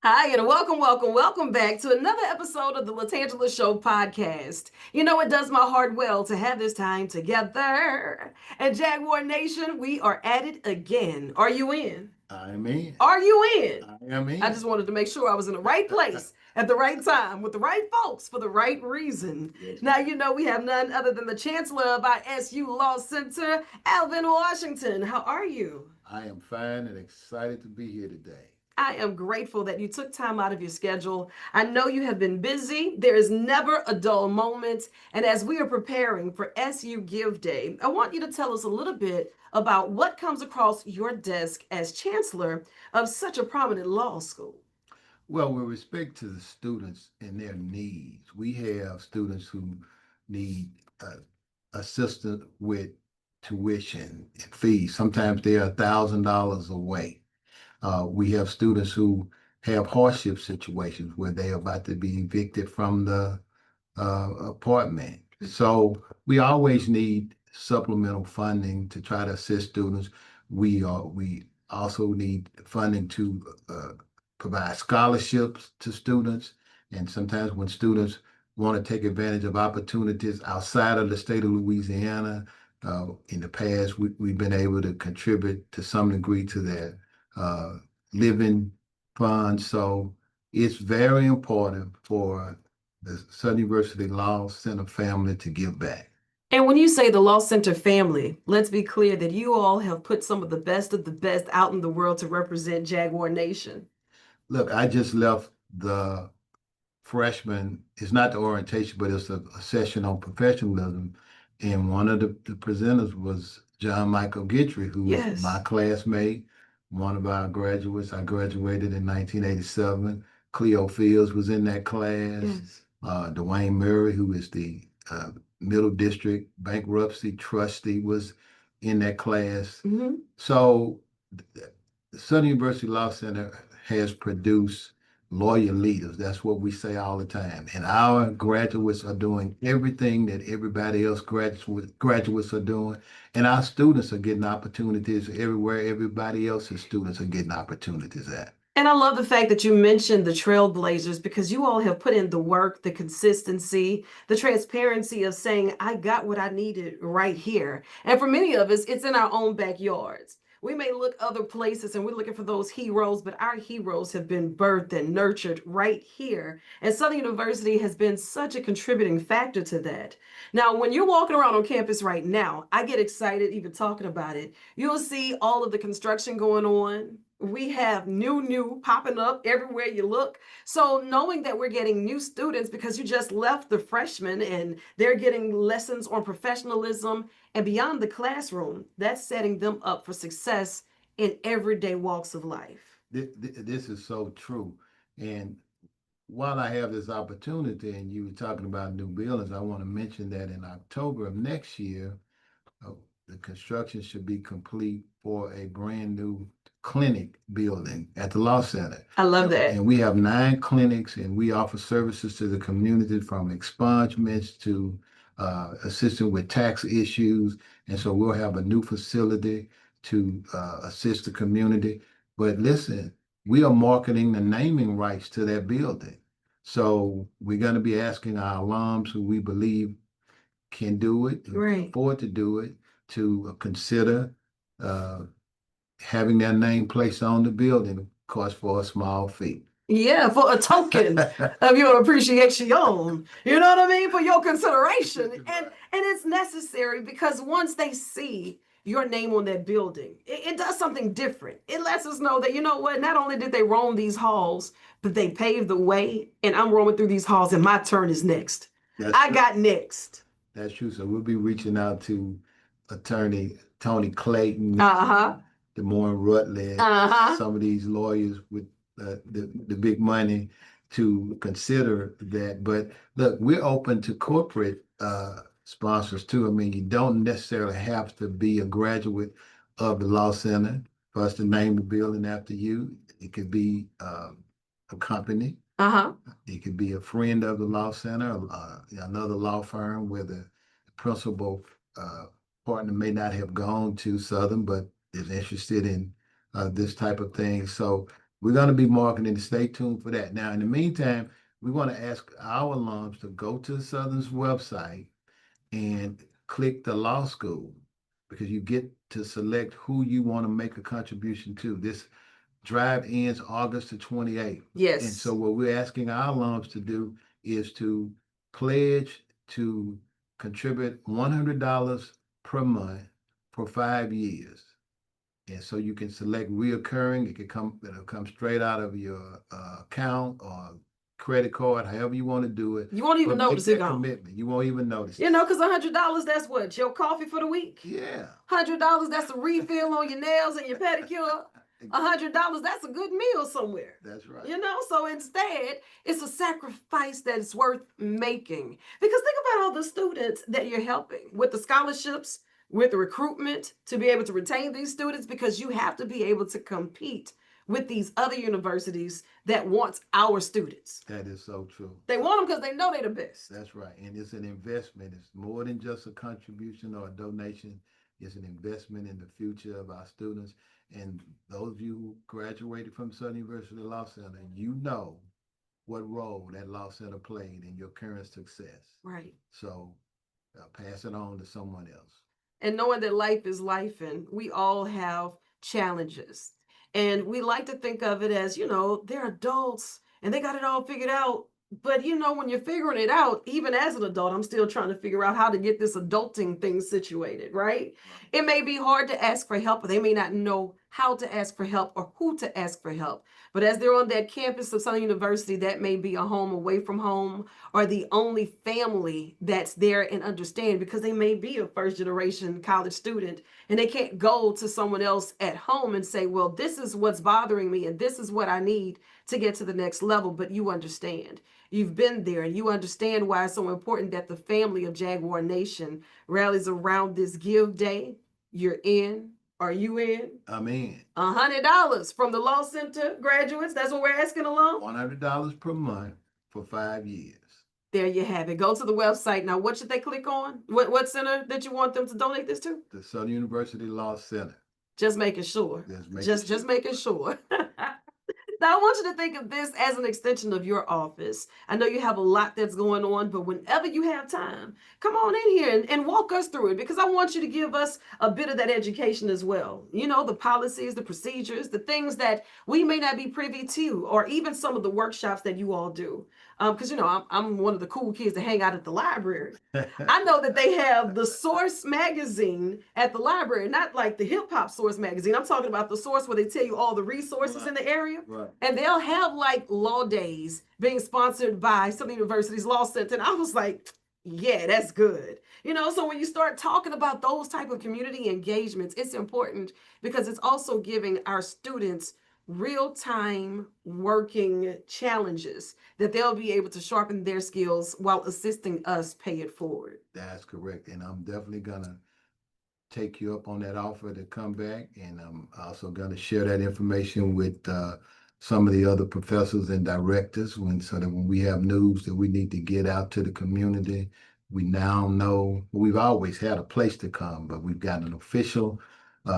Hi, and welcome back to another episode of the LaTangela Show podcast. You know, it does my heart well to have this time together. And Jaguar Nation, we are at it again. Are you in? I am in. Are you in? I am in. I just wanted to make sure I was in the right place at the right time with the right folks for the right reason. Yes. Now, you know, we have none other than the Chancellor of our SU Law Center, Alvin Washington. How are you? I am fine and excited to be here today. I am grateful that you took time out of your schedule. I know you have been busy. There is never a dull moment. And as we are preparing for SU Give Day, I want you to tell us a little bit about what comes across your desk as chancellor of such a prominent law school. Well, with respect to the students and their needs, we have students who need assistance with tuition and fees. Sometimes they are $1,000 away. We have students who have hardship situations where they are about to be evicted from the apartment. So we always need supplemental funding to try to assist students. We also need funding to provide scholarships to students. And sometimes when students want to take advantage of opportunities outside of the state of Louisiana, in the past, we've been able to contribute to some degree to their living funds. So it's very important for the Southern University Law Center family to give back. And when you say the Law Center family, let's be clear that you all have put some of the best out in the world to represent Jaguar Nation. Look, I just left the freshman, it's not the orientation, but it's a session on professionalism. And one of the presenters was John Michael Guidry, who Yes. was my classmate, one of our graduates. I graduated in 1987. Cleo Fields was in that class. Yes. Dwayne Murray, who is the Middle District bankruptcy trustee, was in that class. Mm-hmm. So the Southern University Law Center has produced lawyer leaders. That's what we say all the time. And our graduates are doing everything that everybody else graduates are doing. And our students are getting opportunities everywhere everybody else's students are getting opportunities at. And I love the fact that you mentioned the trailblazers because you all have put in the work, the consistency, the transparency of saying, I got what I needed right here. And for many of us, it's in our own backyards. We may look other places and we're looking for those heroes, but our heroes have been birthed and nurtured right here. And Southern University has been such a contributing factor to that. Now, when you're walking around on campus right now, I get excited even talking about it. You'll see all of the construction going on. We have new popping up everywhere you look. So knowing that we're getting new students because you just left the freshmen and they're getting lessons on professionalism and beyond the classroom, that's setting them up for success in everyday walks of life. This is so true. And while I have this opportunity and you were talking about new buildings, I want to mention that in October of next year, uh, the construction should be complete for a brand new clinic building at the Law Center. I love that. And we have 9 clinics and we offer services to the community from expungements to assisting with tax issues. And so we'll have a new facility to assist the community. But listen, we are marketing the naming rights to that building. So we're going to be asking our alums who we believe can do it, who can Right. afford to do it, to consider having their name placed on the building, of course, for a small fee. Yeah, for a token of your appreciation. You know what I mean? For your consideration. And it's necessary because once they see your name on that building, it does something different. It lets us know that, you know what, not only did they roam these halls, but they paved the way and I'm roaming through these halls and my turn is next. I got next. That's true. So we'll be reaching out to attorney Tony Clayton, Uh-huh. DeMorin Rutledge, Uh-huh. some of these lawyers with the big money to consider that. But look, we're open to corporate sponsors too. I mean, you don't necessarily have to be a graduate of the Law Center for us to name the building after you. It could be a company. Uh-huh. It could be a friend of the Law Center, another law firm where the principal partner may not have gone to Southern, but is interested in this type of thing. So we're going to be marketing. Stay tuned for that. Now, in the meantime, we want to ask our alums to go to Southern's website and click the law school because you get to select who you want to make a contribution to. This drive ends August the 28th. Yes. And so what we're asking our alums to do is to pledge to contribute $100 per month for 5 years. And so you can select reoccurring. It'll come straight out of your account or credit card, however you want to do it. You won't even But make notice it that gone. commitment. You won't even notice it. You know, because $100, that's what? Your coffee for the week? Yeah. $100, that's a refill on your nails and your pedicure. $100, that's a good meal somewhere. That's right. You know, so instead, it's a sacrifice that is worth making. Because think about all the students that you're helping with the scholarships, with the recruitment, to be able to retain these students, because you have to be able to compete with these other universities that want our students. That is so true. They want them because they know they're the best. That's right. And it's an investment. It's more than just a contribution or a donation. It's an investment in the future of our students. And those of you who graduated from Southern University Law Center, you know what role that Law Center played in your current success. Right. So pass it on to someone else. And knowing that life is life and we all have challenges. And we like to think of it as, you know, they're adults and they got it all figured out. But, you know, when you're figuring it out, even as an adult, I'm still trying to figure out how to get this adulting thing situated, right? It may be hard to ask for help, or they may not know how to ask for help or who to ask for help. But as they're on that campus of Southern University, that may be a home away from home or the only family that's there and understand, because they may be a first generation college student and they can't go to someone else at home and say, well, this is what's bothering me and this is what I need to get to the next level. But you understand. You've been there and you understand why it's so important that the family of Jaguar Nation rallies around this Give Day. You're in. Are you in? I'm in. $100 from the Law Center graduates. That's what we're asking along. $100 per month for 5 years. There you have it. Go to the website. Now, what should they click on? What center that you want them to donate this to? The Southern University Law Center. Just making sure. Just making Just making sure. Now, I want you to think of this as an extension of your office. I know you have a lot that's going on, but whenever you have time, come on in here and walk us through it, because I want you to give us a bit of that education as well. You know, the policies, the procedures, the things that we may not be privy to, or even some of the workshops that you all do. Because, you know, I'm one of the cool kids that hang out at the library. I know that they have the Source magazine at the library, not like the hip hop Source magazine. I'm talking about the Source where they tell you all the resources in the area. Right. And they'll have like law days being sponsored by Southern University's Law Center. And I was like, yeah, that's good. You know, so when you start talking about those type of community engagements, it's important because it's also giving our students real-time working challenges that they'll be able to sharpen their skills while assisting us pay it forward. That's correct. And I'm definitely gonna take you up on that offer to come back. And I'm also gonna share that information with some of the other professors and directors so that when we have news that we need to get out to the community, we now know we've always had a place to come, but we've got an official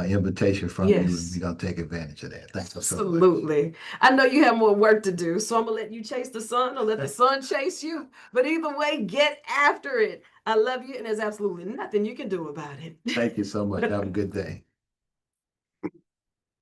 invitation from you, and Yes. we're gonna take advantage of that. Thanks so much. Absolutely. I know you have more work to do, so I'm gonna let you chase the sun or let the sun chase you. But either way, get after it. I love you, and there's absolutely nothing you can do about it. Thank you so much. Have a good day.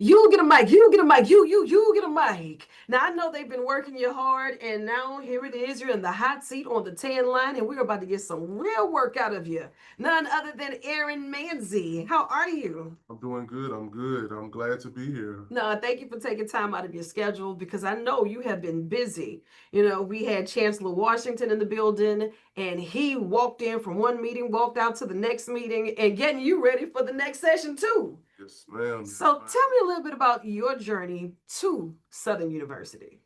You get a mic, you get a mic, you get a mic. Now I know they've been working you hard, and now here it is. You're in the hot seat on the tan line, and we're about to get some real work out of you. None other than Aaron Manzi. How are you? I'm doing good. I'm good. I'm glad to be here. No, thank you for taking time out of your schedule because I know you have been busy. You know, we had Chancellor Washington in the building, and he walked in from one meeting, walked out to the next meeting, and getting you ready for the next session too. Yes, ma'am. So Yes, ma'am. tell me a little bit about your journey to Southern University.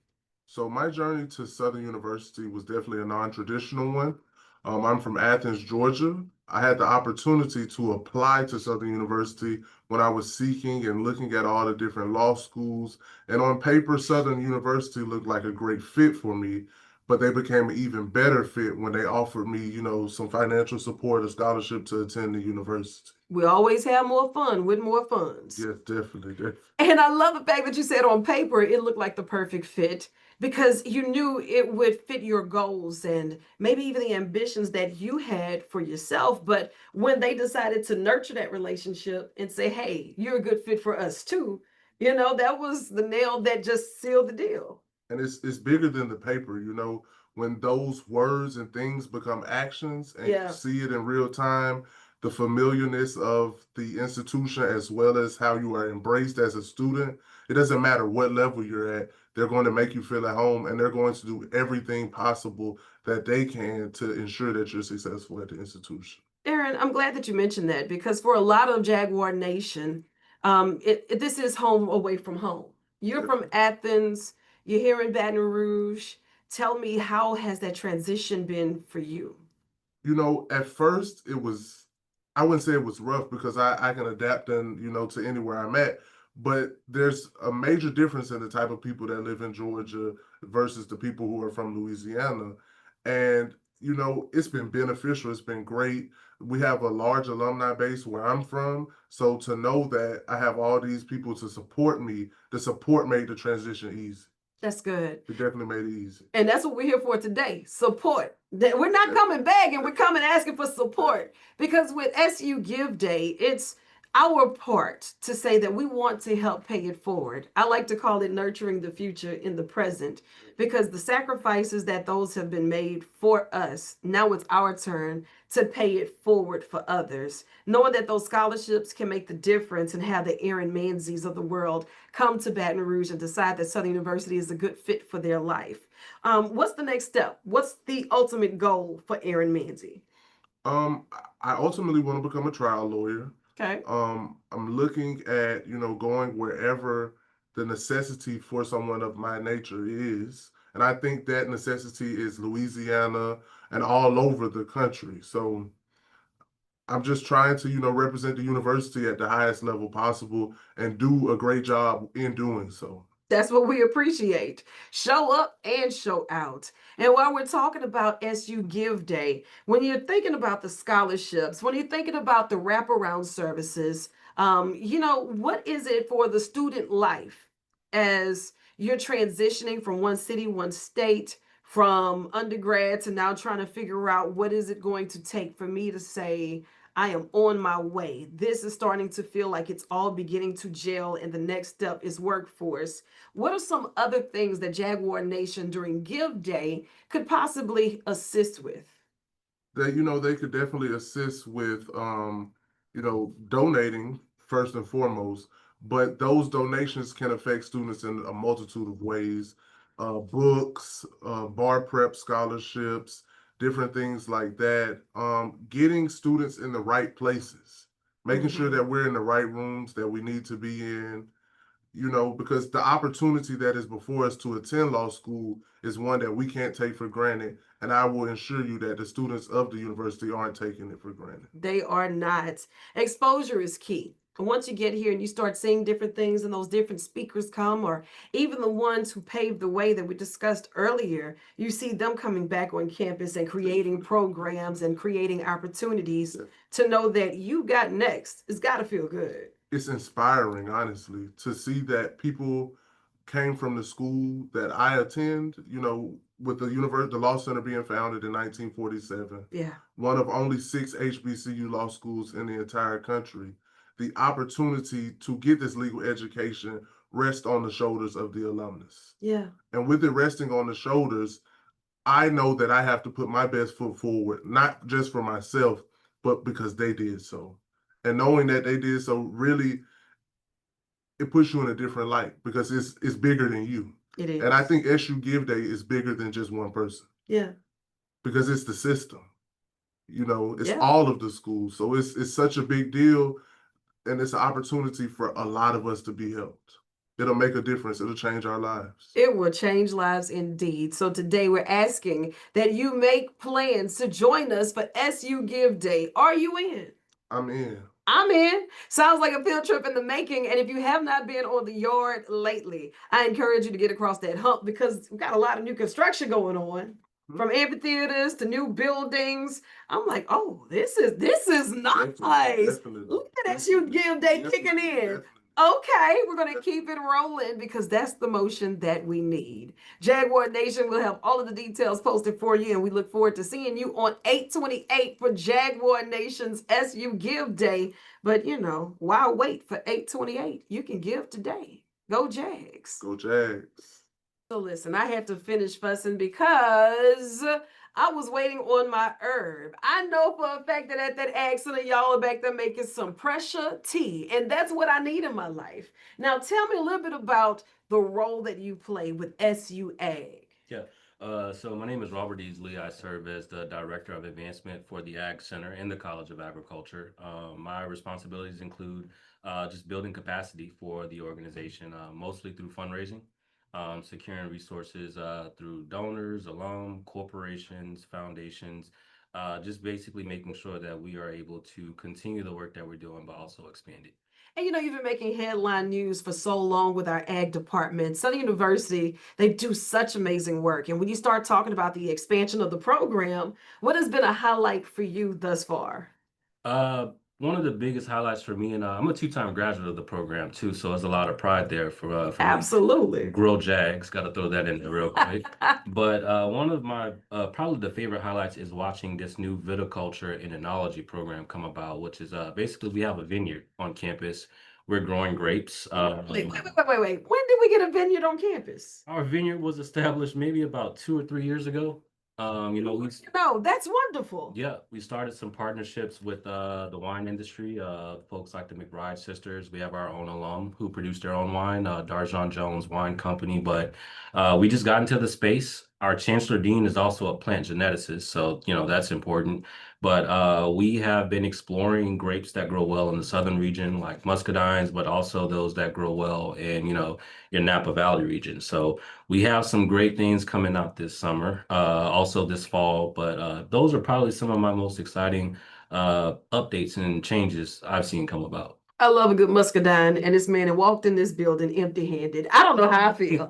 So my journey to Southern University was definitely a non-traditional one. I'm from Athens, Georgia. I had the opportunity to apply to Southern University when I was seeking and looking at all the different law schools. And on paper, Southern University looked like a great fit for me, but they became an even better fit when they offered me, you know, some financial support, a scholarship to attend the university. We always have more fun with more funds. Yes, definitely, definitely. And I love the fact that you said on paper it looked like the perfect fit because you knew it would fit your goals and maybe even the ambitions that you had for yourself. But when they decided to nurture that relationship and say, hey, you're a good fit for us too, you know, that was the nail that just sealed the deal. And it's bigger than the paper, you know, when those words and things become actions and Yeah. you see it in real time, the familiarness of the institution as well as how you are embraced as a student. It doesn't matter what level you're at, they're going to make you feel at home and they're going to do everything possible that they can to ensure that you're successful at the institution. Aaron, I'm glad that you mentioned that because for a lot of Jaguar Nation, this is home away from home. You're from Athens, you're here in Baton Rouge. Tell me, how has that transition been for you? You know, at first I wouldn't say it was rough because I can adapt and, you know, to anywhere I'm at. But there's a major difference in the type of people that live in Georgia versus the people who are from Louisiana. And, you know, it's been beneficial. It's been great. We have a large alumni base where I'm from. So to know that I have all these people to support me, the support made the transition easy. That's good. It definitely made it easy. And that's what we're here for today, support. We're not coming begging, we're coming asking for support. Because with SU Give Day, it's our part to say that we want to help pay it forward. I like to call it nurturing the future in the present, because the sacrifices that those have been made for us, now it's our turn to pay it forward for others. Knowing that those scholarships can make the difference and have the Aaron Manzis of the world come to Baton Rouge and decide that Southern University is a good fit for their life. What's the next step? What's the ultimate goal for Aaron Manzi? I ultimately want to become a trial lawyer. Okay. I'm looking at, you know, going wherever the necessity for someone of my nature is. And I think that necessity is Louisiana and all over the country. So I'm just trying to, you know, represent the university at the highest level possible and do a great job in doing so. That's what we appreciate. Show up and show out. And while we're talking about SU Give Day, when you're thinking about the scholarships, when you're thinking about the wraparound services, you know, what is it for the student life as you're transitioning from one city, one state, from undergrad to now trying to figure out what is it going to take for me to say, I am on my way. This is starting to feel like it's all beginning to gel, and the next step is workforce. What are some other things that Jaguar Nation during Give Day could possibly assist with? They could definitely assist with donating first and foremost, but those donations can affect students in a multitude of ways. Books, bar prep scholarships, different things like that. Getting students in the right places, making sure that we're in the right rooms that we need to be in, because the opportunity that is before us to attend law school is one that we can't take for granted. And I will ensure you that the students of the university aren't taking it for granted. They are not. Exposure is key. And once you get here and you start seeing different things and those different speakers come, or even the ones who paved the way that we discussed earlier, you see them coming back on campus and creating programs and creating opportunities to know that you got next. It's got to feel good. It's inspiring, honestly, to see that people came from the school that I attend, with the Law Center being founded in 1947. Yeah. One of only 6 HBCU law schools in the entire country. The opportunity to get this legal education rests on the shoulders of the alumnus. Yeah. And with it resting on the shoulders, I know that I have to put my best foot forward, not just for myself, but because they did so. And knowing that they did so, really, it puts you in a different light because it's bigger than you. It is. And I think SU Give Day is bigger than just one person. Yeah. Because it's the system. It's Yeah. all of the schools. So it's such a big deal, and it's an opportunity for a lot of us to be helped. It'll make a difference. It'll change our lives. It will change lives indeed. So today we're asking that you make plans to join us for SU Give Day. Are you in? I'm in. I'm in. Sounds like a field trip in the making. And if you have not been on the yard lately, I encourage you to get across that hump because we've got a lot of new construction going on. From amphitheaters to new buildings. I'm like, oh, this is nice. Definitely. Look at SU Give Day kicking in. Definitely. Okay, we're going to keep it rolling because that's the motion that we need. Jaguar Nation will have all of the details posted for you, and we look forward to seeing you on 8/28 for Jaguar Nation's SU Give Day. But, why wait for 8/28? You can give today. Go Jags. Go Jags. So listen, I had to finish fussing because I was waiting on my herb. I know for a fact that at that accident, y'all are back there making some pressure tea, and that's what I need in my life. Now, tell me a little bit about the role that you play with SU Ag. Yeah. So my name is Robert Easley. I serve as the Director of Advancement for the Ag Center in the College of Agriculture. My responsibilities include just building capacity for the organization, mostly through fundraising. Securing resources through donors, alum, corporations, foundations, just basically making sure that we are able to continue the work that we're doing, but also expand it. And you've been making headline news for so long with our ag department. Southern University, they do such amazing work. And when you start talking about the expansion of the program, what has been a highlight for you thus far? One of the biggest highlights for me, and I'm a 2-time graduate of the program too, so there's a lot of pride there for Absolutely. me. Grow Jags, got to throw that in there real quick. But one of my probably the favorite highlights is watching this new viticulture and enology program come about, which is basically we have a vineyard on campus. We're growing grapes. Wait. When did we get a vineyard on campus? Our vineyard was established maybe about 2 or 3 years ago. That's wonderful. Yeah, we started some partnerships with the wine industry, folks like the McBride sisters. We have our own alum who produced their own wine, Darjan Jones Wine Company. But we just got into the space. Our Chancellor Dean is also a plant geneticist, so that's important. But we have been exploring grapes that grow well in the southern region, like muscadines, but also those that grow well in your Napa Valley region. So we have some great things coming out this summer, also this fall. But those are probably some of my most exciting updates and changes I've seen come about. I love a good muscadine, and this man had walked in this building empty-handed. I don't know how I feel.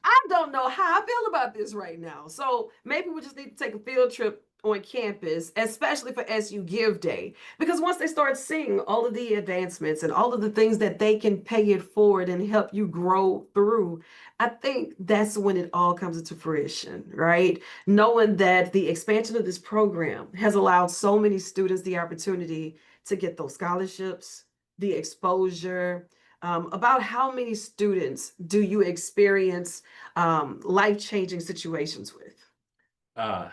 I don't know how I feel about this right now. So maybe we just need to take a field trip on campus, especially for SU Give Day. Because once they start seeing all of the advancements and all of the things that they can pay it forward and help you grow through, I think that's when it all comes into fruition, right? Knowing that the expansion of this program has allowed so many students the opportunity to get those scholarships, the exposure. About how many students do you experience life-changing situations with? Uh,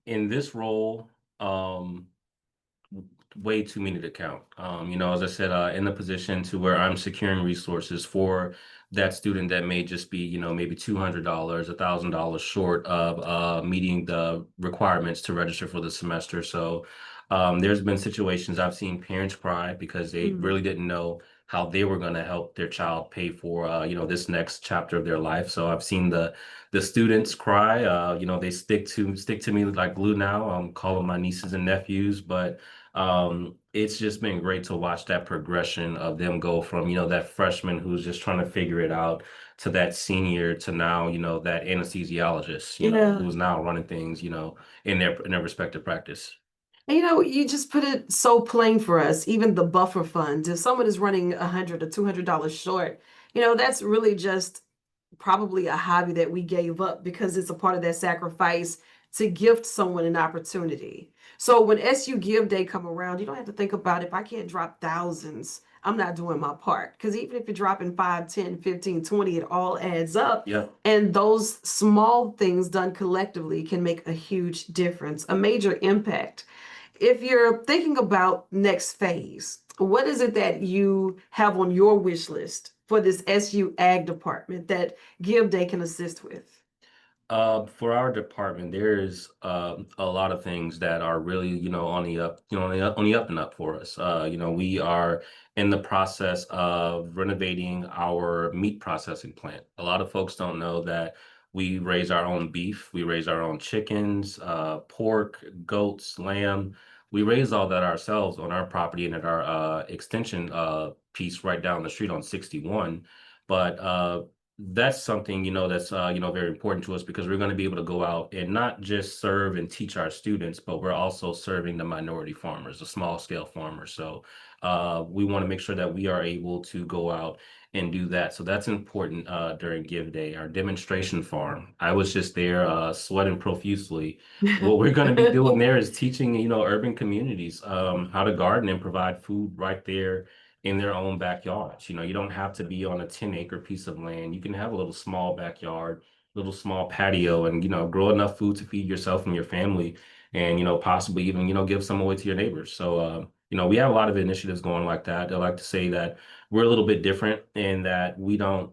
in this role, way too many to count. As I said, in the position to where I'm securing resources for that student that may just be, maybe $200, $1,000 short of meeting the requirements to register for the semester. So there's been situations I've seen parents cry because they really didn't know how they were going to help their child pay for, this next chapter of their life. So I've seen the students cry. They stick to me like glue now. I'm calling my nieces and nephews, but it's just been great to watch that progression of them go from, that freshman who's just trying to figure it out to that senior to now, that anesthesiologist, Yeah. who's now running things, in their respective practice. And, you just put it so plain for us, even the buffer fund. If someone is running $100 or $200 short, that's really just probably a hobby that we gave up because it's a part of that sacrifice to gift someone an opportunity. So when SU Give Day come around, you don't have to think about if I can't drop thousands, I'm not doing my part. Because even if you're dropping 5, 10, 15, 20, it all adds up. Yeah. And those small things done collectively can make a huge difference, a major impact. If you're thinking about next phase, what is it that you have on your wish list for this SU Ag department that Give Day can assist with? For our department, there's a lot of things that are really, on the up, on the up and up for us. We are in the process of renovating our meat processing plant. A lot of folks don't know that we raise our own beef, we raise our own chickens, pork, goats, lamb. We raise all that ourselves on our property and at our extension piece right down the street on 61. But that's something that's very important to us because we're going to be able to go out and not just serve and teach our students, but we're also serving the minority farmers, the small scale farmers. So we want to make sure that we are able to go out and do that. So that's important during Give Day. Our demonstration farm, I was just there sweating profusely. What we're going to be doing there is teaching urban communities how to garden and provide food right there in their own backyards. You don't have to be on a 10-acre piece of land. You can have a little small backyard, little small patio, and grow enough food to feed yourself and your family, and possibly even give some away to your neighbors. So we have a lot of initiatives going like that. I like to say that we're a little bit different in that we don't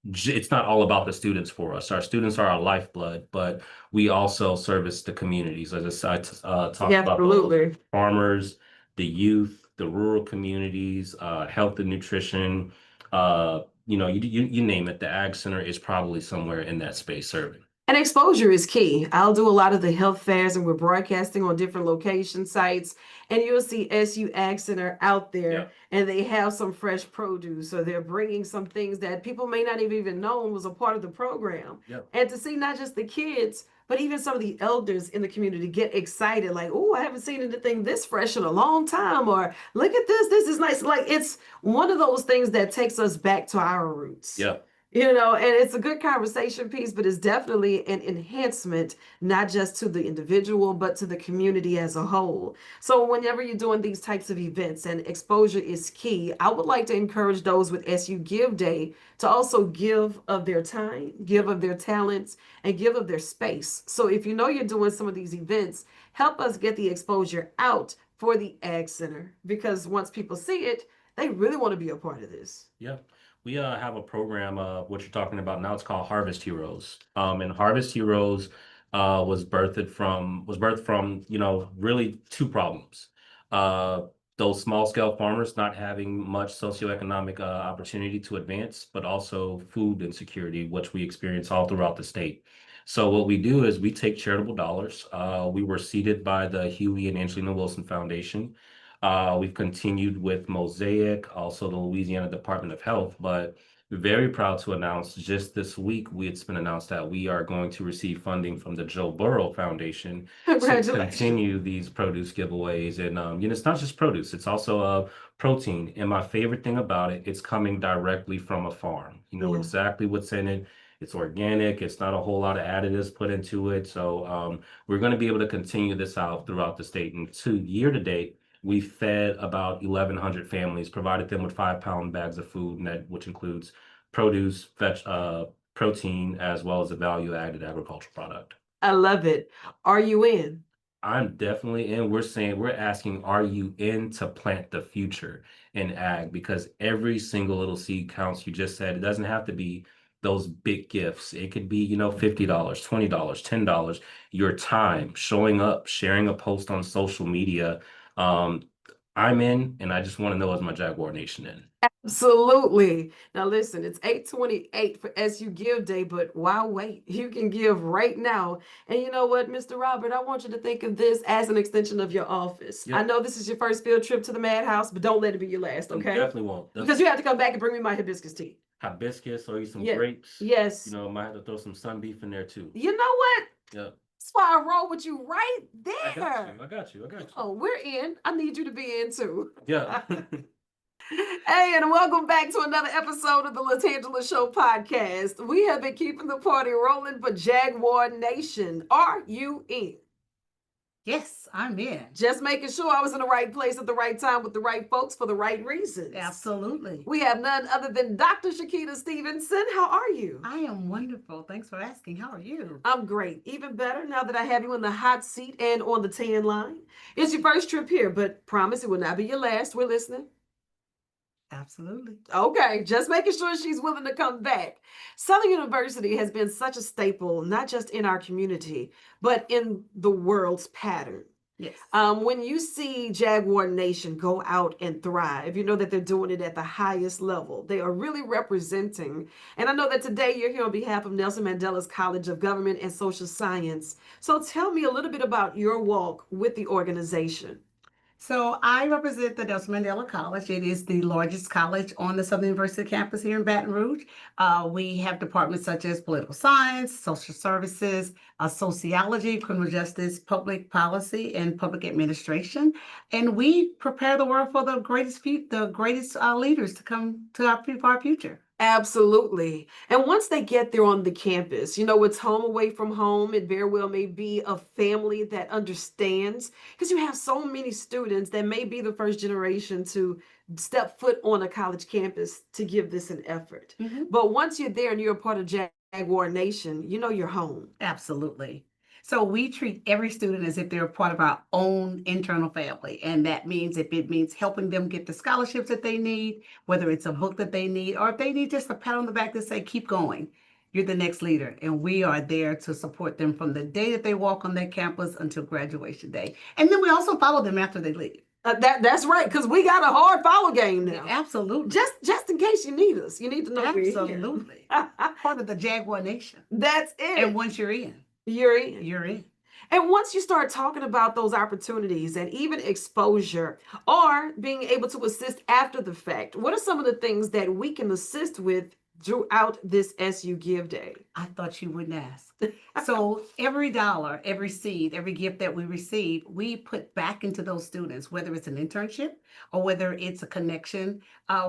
it's not all about the students for us. Our students are our lifeblood, but we also service the communities. As I talked about those Absolutely. farmers, the youth, the rural communities, health and nutrition, you name it, the Ag Center is probably somewhere in that space serving. And exposure is key. I'll do a lot of the health fairs and we're broadcasting on different location sites. And you'll see SU Ag Center out there Yeah. and they have some fresh produce or they're bringing some things that people may not have even known was a part of the program. Yeah. And to see not just the kids, but even some of the elders in the community get excited, like, oh, I haven't seen anything this fresh in a long time, or look at this is nice. Like it's one of those things that takes us back to our roots. Yeah. And it's a good conversation piece, but it's definitely an enhancement, not just to the individual, but to the community as a whole. So whenever you're doing these types of events and exposure is key, I would like to encourage those with SU Give Day to also give of their time, give of their talents, and give of their space. So if you know you're doing some of these events, help us get the exposure out for the Ag Center, because once people see it, they really want to be a part of this. Yeah. We have a program, what you're talking about now. It's called Harvest Heroes. And Harvest Heroes was birthed from really two problems. Those small scale farmers not having much socioeconomic opportunity to advance, but also food insecurity, which we experience all throughout the state. So what we do is we take charitable dollars. We were seeded by the Huey and Angelina Wilson Foundation. We've continued with Mosaic, also the Louisiana Department of Health, but very proud to announce just this week, it's been announced that we are going to receive funding from the Joe Burrow Foundation to Congratulations. continue these produce giveaways. And, it's not just produce, it's also protein. And my favorite thing about it, it's coming directly from a farm. You know Yeah. exactly what's in it. It's organic. It's not a whole lot of additives put into it. So we're going to be able to continue this out throughout the state. And year to date, we fed about 1,100 families, provided them with 5-pound bags of food, which includes produce, protein, as well as a value-added agricultural product. I love it. Are you in? I'm definitely in. We're asking, are you in to plant the future in ag? Because every single little seed counts. You just said it doesn't have to be those big gifts. It could be, $50, $20, $10, your time, showing up, sharing a post on social media. I'm in, and I just want to know, is my Jaguar Nation in? Absolutely. Now listen, it's 8/28 for SU Give Day, but why wait? You can give right now. And you know what, Mr. Robert, I want you to think of this as an extension of your office. I Yep. know this is your first field trip to the madhouse, but don't let it be your last, okay? Definitely won't. Because you have to come back and bring me my hibiscus tea. Hibiscus or eat some Yeah. grapes. Yes. Might have to throw some sun beef in there too. You know what? Yep. That's why I roll with you right I there. got you. Oh, we're in. I need you to be in too. Yeah. Hey, and welcome back to another episode of the LaTangela Show podcast. We have been keeping the party rolling for Jaguar Nation. Are you in? Yes, I'm in. Just making sure I was in the right place at the right time with the right folks for the right reasons. Absolutely. We have none other than Dr. Shakita Stevenson. How are you? I am wonderful. Thanks for asking. How are you? I'm great. Even better now that I have you in the hot seat and on the tan line. It's your first trip here, but promise it will not be your last. We're listening. Absolutely. Okay, just making sure she's willing to come back. Southern University has been such a staple, not just in our community, but in the world's pattern. Yes. When you see Jaguar Nation go out and thrive, you know that they're doing it at the highest level. They are really representing. And I know that today you're here on behalf of Nelson Mandela's College of Government and Social Science. So tell me a little bit about your walk with the organization. So I represent the Nelson Mandela College. It is the largest college on the Southern University campus here in Baton Rouge. We have departments such as political science, social services, sociology, criminal justice, public policy, and public administration. And we prepare the world for the greatest leaders to come to our future. Absolutely. And once they get there on the campus, it's home away from home. It very well may be a family that understands, because you have so many students that may be the first generation to step foot on a college campus to give this an effort. Mhm. But once you're there and you're a part of Jaguar Nation, you're home. Absolutely. So we treat every student as if they're a part of our own internal family. And that means if it means helping them get the scholarships that they need, whether it's a book that they need, or if they need just a pat on the back to say, keep going, you're the next leader. And we are there to support them from the day that they walk on that campus until graduation day. And then we also follow them after they leave. That's right, because we got a hard follow game now. Absolutely. Just in case you need us. You need to know we're here. Absolutely. Part of the Jaguar Nation. That's it. And once you're in, You're in. you're in. And once you start talking about those opportunities and even exposure or being able to assist after the fact, what are some of the things that we can assist with throughout this SU Give Day? I thought you wouldn't ask. So every dollar, every seed, every gift that we receive, we put back into those students, whether it's an internship or whether it's a connection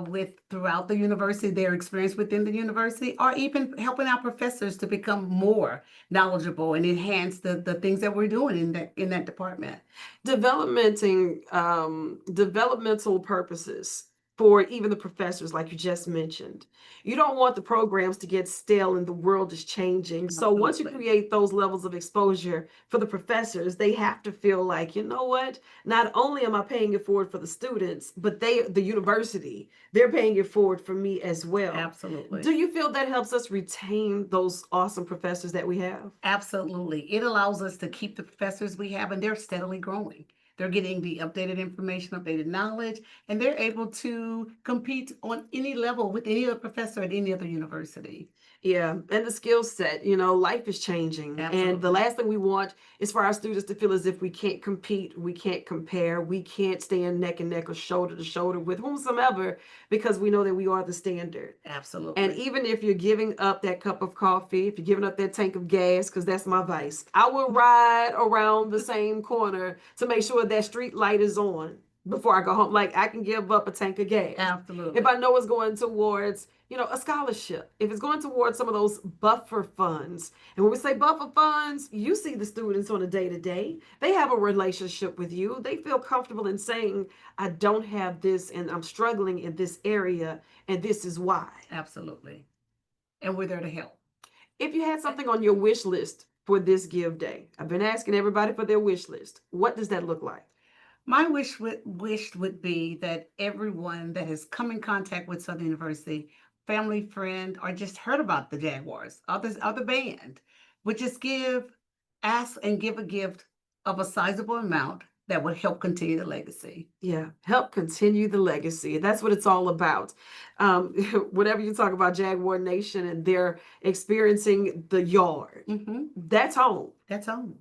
with throughout the university, their experience within the university, or even helping our professors to become more knowledgeable and enhance the things that we're doing in that department. Developmental purposes for even the professors, like you just mentioned. You don't want the programs to get stale and the world is changing. So once you Absolutely. create those levels of exposure for the professors, they have to feel like, you know what? Not only am I paying it forward for the students, but the university, they're paying it forward for me as well. Absolutely. Do you feel that helps us retain those awesome professors that we have? Absolutely. It allows us to keep the professors we have, and they're steadily growing. They're getting the updated information, updated knowledge, and they're able to compete on any level with any other professor at any other university. Yeah, and the skill set, you know, life is changing. And the Absolutely. last thing we want is for our students to feel as if we can't compete, we can't compare, we can't stand neck and neck or shoulder to shoulder with whomsoever because we know that we are the standard. Absolutely. And even if you're giving up that cup of coffee, if you're giving up that tank of gas, because that's my vice, I will ride around the same corner to make sure that street light is on before I go home. Like I can give up a tank of gas. Absolutely. If I know it's going towards, you know, a scholarship, if it's going towards some of those buffer funds. And when we say buffer funds, you see the students on a day to day. They have a relationship with you. They feel comfortable in saying, I don't have this and I'm struggling in this area and this is why. Absolutely. And we're there to help. If you had something on your wish list for this Give Day, I've been asking everybody for their wish list. What does that look like? My wish would be that everyone that has come in contact with Southern University, family, friend, or just heard about the Jaguars, other band, would just ask and give a gift of a sizable amount that would help continue the legacy. Yeah, help continue the legacy. That's what it's all about. Whenever you talk about Jaguar Nation and they're experiencing the yard, that's home. That's home.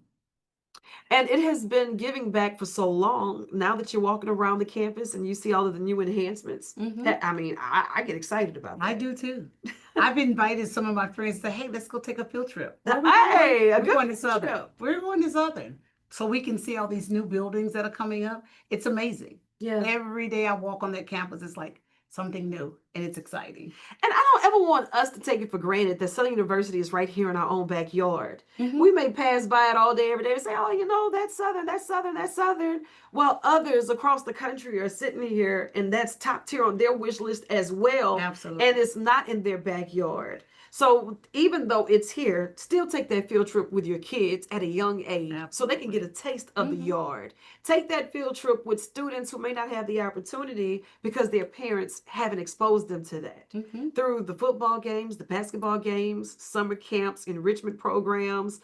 And it has been giving back for so long. Now that you're walking around the campus and you see all of the new enhancements, I mean, I get excited about that. I do too. I've invited some of my friends to say, hey, let's go take a field trip. Hey, a we're good going to Southern. trip. We're going to Southern. So we can see all these new buildings that are coming up. It's amazing. Yeah. Every day I walk on that campus, it's like something new and it's exciting. And I don't ever want us to take it for granted that Southern University is right here in our own backyard. We may pass by it all day, every day and say, oh, you know, that's Southern, that's Southern, that's Southern. While others across the country are sitting here and that's top tier on their wish list as well. Absolutely. And it's not in their backyard. So even though it's here, still take that field trip with your kids at a young age so they can get a taste of the yard. Take that field trip with students who may not have the opportunity because their parents haven't exposed them to that. Through the football games, the basketball games, summer camps, enrichment programs,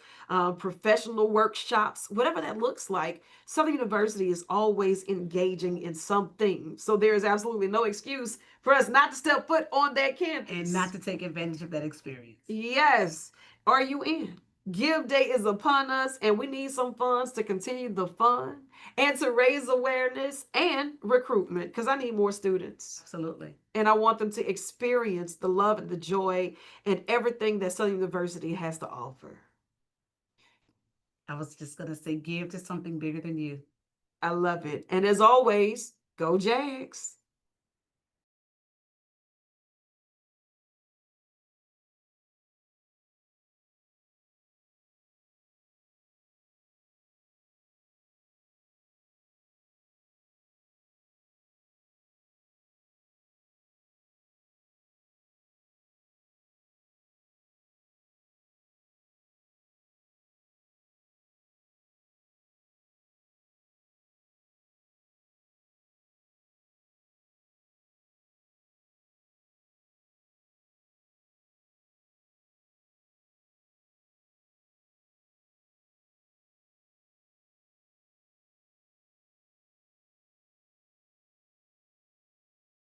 professional workshops, whatever that looks like, Southern University is always engaging in something. So there is absolutely no excuse for us not to step foot on that campus. And not to take advantage of that experience. Yes. Are you in? Give Day is upon us, and we need some funds to continue the fun and to raise awareness and recruitment because I need more students. Absolutely. And I want them to experience the love and the joy and everything that Southern University has to offer. I was just going to say, give to something bigger than you. I love it. And as always, go Jags.